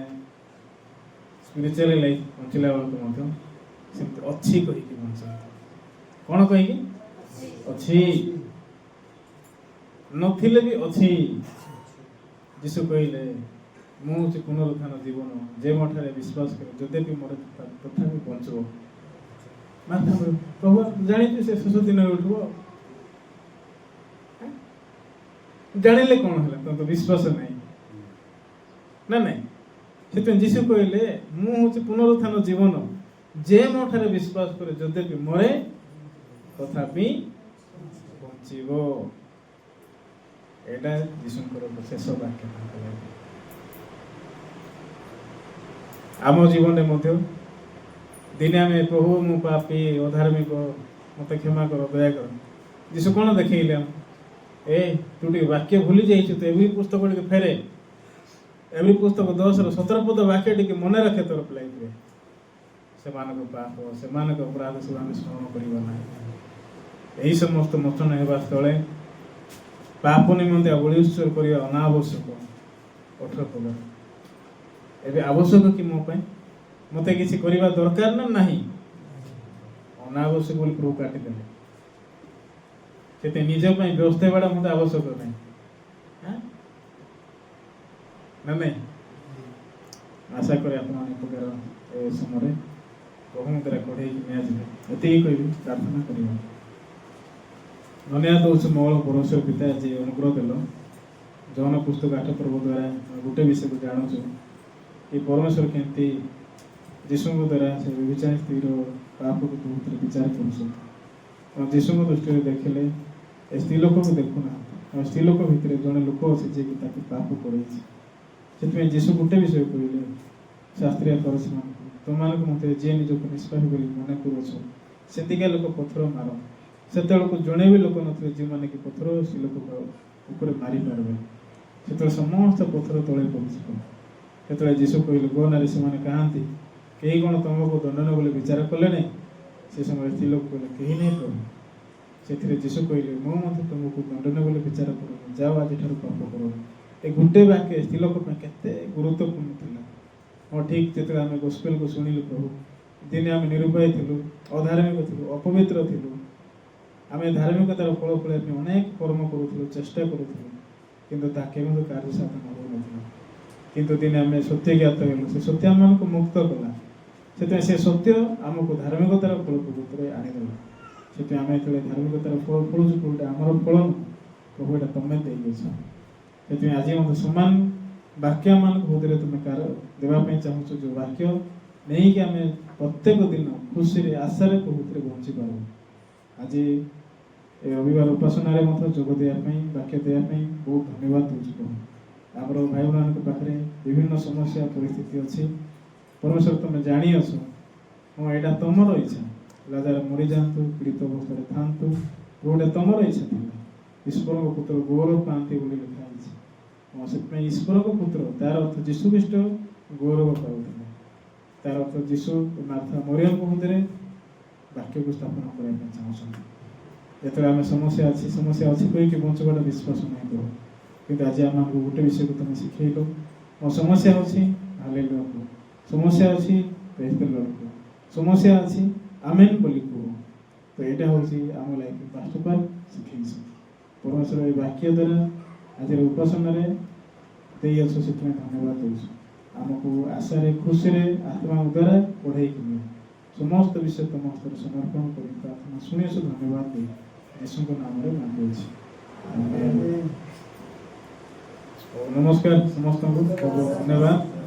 S1: ସ୍ପିରିଚୁଆଲ ଲାଇଫ୍ ବଞ୍ଚିଲା ବେଳକୁ ମଧ୍ୟ ସେମିତି ଅଛି କହିକି ବଞ୍ଚନ୍ତି। କ'ଣ କହିକି? ଅଛି, ନଥିଲେ ବି ଅଛି। ଯୀଶୁ କହିଲେ, ମୁଁ ହେଉଛି ପୁନରୁତ୍ଥାନ ଜୀବନ, ଯେ ମୋ ଠାରେ ବିଶ୍ୱାସ କରେ ଯଦି ବି ମରେ ତଥାପି ବଞ୍ଚିବ। ପ୍ରଭୁ ଜାଣିଛୁ ସେ ଶେଷ ଦିନରେ ଉଠିବ। ଜାଣିଲେ କ'ଣ ହେଲା? ତମ ତ ବିଶ୍ୱାସ ନାହିଁ ନା ନାଇଁ? ସେଥିପାଇଁ ଯୀଶୁ କହିଲେ, ମୁଁ ହେଉଛି ପୁନରୁତ୍ଥାନ ଜୀବନ, ଯେ ମୋ ଠାରେ ବିଶ୍ୱାସ କରେ ଯଦି ବି ମରେ ତଥାପି ବଞ୍ଚିବ। ଏଇଟା ଯୀଶୁଙ୍କର ଶେଷ ବାକ୍ୟ। ଆମ ଜୀବନରେ ମଧ୍ୟ ଦିନେ ଆମେ ପ୍ରଭୁ ମୁଁ ପାପୀ ଅଧାର୍ମିକ, ମୋତେ କ୍ଷମା କର, ଦୟା କର। ଯୀଶୁ କ'ଣ ଦେଖେଇଲେ? ତୁ ଟିକେ ବାକ୍ୟ ଭୁଲି ଯାଇଛୁ, ତ ଏଭଳି ପୁସ୍ତକ ଟିକେ ଫେରେ, ଏଭଳି ପୁସ୍ତକ 10-17 ପଦ ବାକ୍ୟ ଟିକେ ମନେ ରଖେ ତୋର ଲାଇଫରେ। ସେମାନଙ୍କ ପାପ, ସେମାନଙ୍କ ଅପରାଧ ସବୁ ଆମେ ସ୍ମରଣ କରିବା ନାହିଁ। ଏହି ସମସ୍ତ ମୋଚନ ହେବା ସ୍ଥଳେ ପାପ ନିମନ୍ତେ ବଳି ଉତ୍ସର୍ଗ କରିବା ଅନାବଶ୍ୟକ। 18 ପଦ। ଏବେ ଆବଶ୍ୟକ କି ମୋ ପାଇଁ? ମୋତେ କିଛି କରିବା ଦରକାର ନା ନାହିଁ? ଅନାବଶ୍ୟକ ବୋଲି ପ୍ରଭୁ କାଟିଦେଲେ। ସେତେ ନିଜ ପାଇଁ ବ୍ୟସ୍ତ ହେବାଟା ମୋତେ ଆବଶ୍ୟକ ନାହିଁ, ନା ନାହିଁ? ଆଶା କରେ ଆପଣମାନେ ପ୍ରକାର ଏ ସମୟରେ ପ୍ରଭୁଙ୍କ ଦ୍ୱାରା କଢ଼େଇକି ନିଆଯିବେ। ଏତିକି କହିବି, ପ୍ରାର୍ଥନା କରିବା। ଧନ୍ୟବାଦ ଦେଉଛୁ ମଙ୍ଗଳ ପରମେଶ୍ୱର ପିତା, ଯେ ଅନୁଗ୍ରହ ଦେଲ। ଯୌନ ପୁସ୍ତକ 8 ପର୍ବ ଦ୍ୱାରା ଗୋଟେ ବିଷୟକୁ ଜାଣୁଛୁ କି ପରମେଶ୍ୱର କେମିତି ଯୀଶୁଙ୍କ ଦ୍ୱାରା ସେ ବ୍ୟଭିଚାରୀ ସ୍ତ୍ରୀର ପାପକୁ ଭିତରେ ବିଚାର କରୁଛନ୍ତି। ଯୀଶୁଙ୍କ ଦୃଷ୍ଟିରେ ଦେଖିଲେ ଏ ସ୍ତ୍ରୀ ଲୋକକୁ ଦେଖୁନାହାନ୍ତି। ଆଉ ସ୍ତ୍ରୀ ଲୋକ ଭିତରେ ଜଣେ ଲୋକ ଅଛି ଯିଏକି ତାକୁ ପାପ କରେଇଛି। ସେଥିପାଇଁ ଯୀଶୁ ଗୋଟେ ବିଷୟ କହିଲେ ଶାସ୍ତ୍ରୀୟ ଫରିସୀମାନଙ୍କୁ, ତୁମମାନଙ୍କୁ ମୋତେ ଯିଏ ନିଜକୁ ନିଷ୍ପାପୀ ବୋଲି ମନେ କରୁଛ ସେତିକା ଲୋକ ପଥର ମାର। ସେତେବେଳକୁ ଜଣେ ବି ଲୋକ ନଥିଲେ ଯେଉଁମାନେ କି ପଥର ସ୍ତ୍ରୀ ଲୋକ ଉପରେ ମାରିପାରିବେ। ସେତେବେଳେ ସମସ୍ତ ପଥର ତଳେ ପଡ଼ିଯିବ। ସେତେବେଳେ ଯୀଶୁ କହିଲେ, ଗୋ ନାରୀ, ସେମାନେ କାହାନ୍ତି? କେହି କ'ଣ ତୁମକୁ ଦଣ୍ଡନ ବୋଲି ବିଚାର କଲେ ନାହିଁ? ସେ ସମୟରେ ସ୍ତ୍ରୀ ଲୋକ କହିଲେ, କେହି ନାହିଁ ପ୍ରଭୁ। ସେଥିରେ ଯୀଶୁ କହିଲେ, ମୁଁ ମଧ୍ୟ ତୁମକୁ ଦଣ୍ଡନ ବୋଲି ବିଚାର କରୁନି, ଯାଅ ଆଜିଠାରୁ ପାପ କରୁନି। ଏ ଗୋଟେ ବାକ୍ୟ ସ୍ତ୍ରୀ ଲୋକ ପାଇଁ କେତେ ଗୁରୁତ୍ୱପୂର୍ଣ୍ଣ ଥିଲା। ହଁ ଠିକ୍, ଯେତେବେଳେ ଆମେ ଗୋସ୍ପେଲକୁ ଶୁଣିଲୁ ପ୍ରଭୁ, ଦିନେ ଆମେ ନିରୁପାୟ ଥିଲୁ, ଅଧାର୍ମିକ ଥିଲୁ, ଅପବିତ୍ର ଥିଲୁ। ଆମେ ଧାର୍ମିକତାର ଫଳ ଫଳିବା ପାଇଁ ଅନେକ କର୍ମ କରୁଥିଲୁ, ଚେଷ୍ଟା କରୁଥିଲୁ, କିନ୍ତୁ ତାହା କେମିତି କାର୍ଯ୍ୟ ସାଧନ ହେଉନଥିଲା। କିନ୍ତୁ ଦିନେ ଆମେ ସତ୍ୟ ଜ୍ଞାତ ହେଲୁ, ସେ ସତ୍ୟ ଆମମାନଙ୍କୁ ମୁକ୍ତ କଲା। ସେଥିପାଇଁ ସେ ସତ୍ୟ ଆମକୁ ଧାର୍ମିକତାର ଫଳ ଭିତରେ ଆଣିଦେଲା। ସେଥିପାଇଁ ଆମେ ଯେତେବେଳେ ଧାର୍ମିକତାର ଫଳ ଫଳୁଛୁ, ପ୍ରଭୁଟା ଆମର ଫଳ ନୁହଁ, ପ୍ରଭୁ ଏଇଟା ତମେ ଦେଇଦେଇଛ। ସେଥିପାଇଁ ଆଜି ମଧ୍ୟ ସମାନ ବାକ୍ୟ ମାନଙ୍କ ଭିତରେ ତୁମେ ଦେବା ପାଇଁ ଚାହୁଁଛ, ଯେଉଁ ବାକ୍ୟ ନେଇକି ଆମେ ପ୍ରତ୍ୟେକ ଦିନ ଖୁସିରେ ଆଶାରେ ପ୍ରଭୁରେ ବଞ୍ଚିପାରିବୁ। ଆଜି ଏ ରବିବାର ଉପାସନାରେ ମଧ୍ୟ ଯୋଗ ଦେବା ପାଇଁ, ବାକ୍ୟ ଦେବା ପାଇଁ ବହୁତ ଧନ୍ୟବାଦ ଦେଉଛି ପ୍ରଭୁ। ଆମର ଭାଇ ଭଉଣୀମାନଙ୍କ ପାଖରେ ବିଭିନ୍ନ ସମସ୍ୟା ପରିସ୍ଥିତି ଅଛି। ପରମେଶ୍ୱର ତୁମେ ଜାଣିଅଛ, ହଁ ଏଇଟା ତମର ଇଚ୍ଛା, ଲାଜାର ମରିଯାଆନ୍ତୁ, ପୀଡ଼ିତ ଅବସ୍ଥାରେ ଥାଆନ୍ତୁ, ଯେଉଁଟା ତମର ଇଚ୍ଛା ଥିଲା। ଈଶ୍ୱରଙ୍କ ପୁତ୍ର ଗୌରବ ପାଆନ୍ତି ବୋଲି ଲେଖା ହେଇଛି। ହଁ, ସେଥିପାଇଁ ଈଶ୍ୱରଙ୍କ ପୁତ୍ର, ତାର ଅର୍ଥ ଯୀଶୁ ଖ୍ରୀଷ୍ଟ ଗୌରବ ପାଉଥିଲେ। ତାର ଅର୍ଥ ଯୀଶୁ ମାର୍ଥା ମରିୟମଙ୍କ ମଧ୍ୟରେ ବାକ୍ୟକୁ ସ୍ଥାପନ କରିବା ପାଇଁ ଚାହୁଁଛନ୍ତି। ଯେତେବେଳେ ଆମେ ସମସ୍ୟା ଅଛି କହିକି ବଞ୍ଚିବାଟା ବିଶ୍ୱାସ ନାହିଁ କରୁ। କିନ୍ତୁ ଆଜି ଆମକୁ ଗୋଟେ ବିଷୟକୁ ତୁମେ ଶିଖେଇଲ। ମୋ ସମସ୍ୟା ଅଛି, ହାଲେଲୁୟା କୁହ। ସମସ୍ୟା ଅଛି, ପ୍ରେଜ୍ ଦ ଲର୍ଡ କୁହ। ସମସ୍ୟା ଅଛି, ଆମେନ୍ ବୋଲି କୁହ। ତ ଏଇଟା ହେଉଛି ଆମ ଲାଇଫ୍ ପାଷ୍ଟର ଶିଖେଇଛି। ପରମେଶ୍ୱର ଏ ବାକ୍ୟ ଦ୍ୱାରା ଆଜିର ଉପାସନାରେ ଦେଇଅଛ, ସେଥିପାଇଁ ଧନ୍ୟବାଦ ଦେଉଛୁ। ଆମକୁ ଆଶାରେ ଖୁସିରେ ଆତ୍ମା ଦ୍ୱାରା ପଢ଼େଇକି ସମସ୍ତ ବିଷୟ ତମ ହସ୍ତରେ ସମର୍ପଣ କରି ପ୍ରାର୍ଥନା ଶୁଣିଛୁ, ଧନ୍ୟବାଦ ଦେଇ ଯୀଶୁଙ୍କ ନାମରେ ମାଗୁଅଛି। ନମସ୍କାର ସମସ୍ତଙ୍କୁ, ବହୁତ ବହୁତ ଧନ୍ୟବାଦ।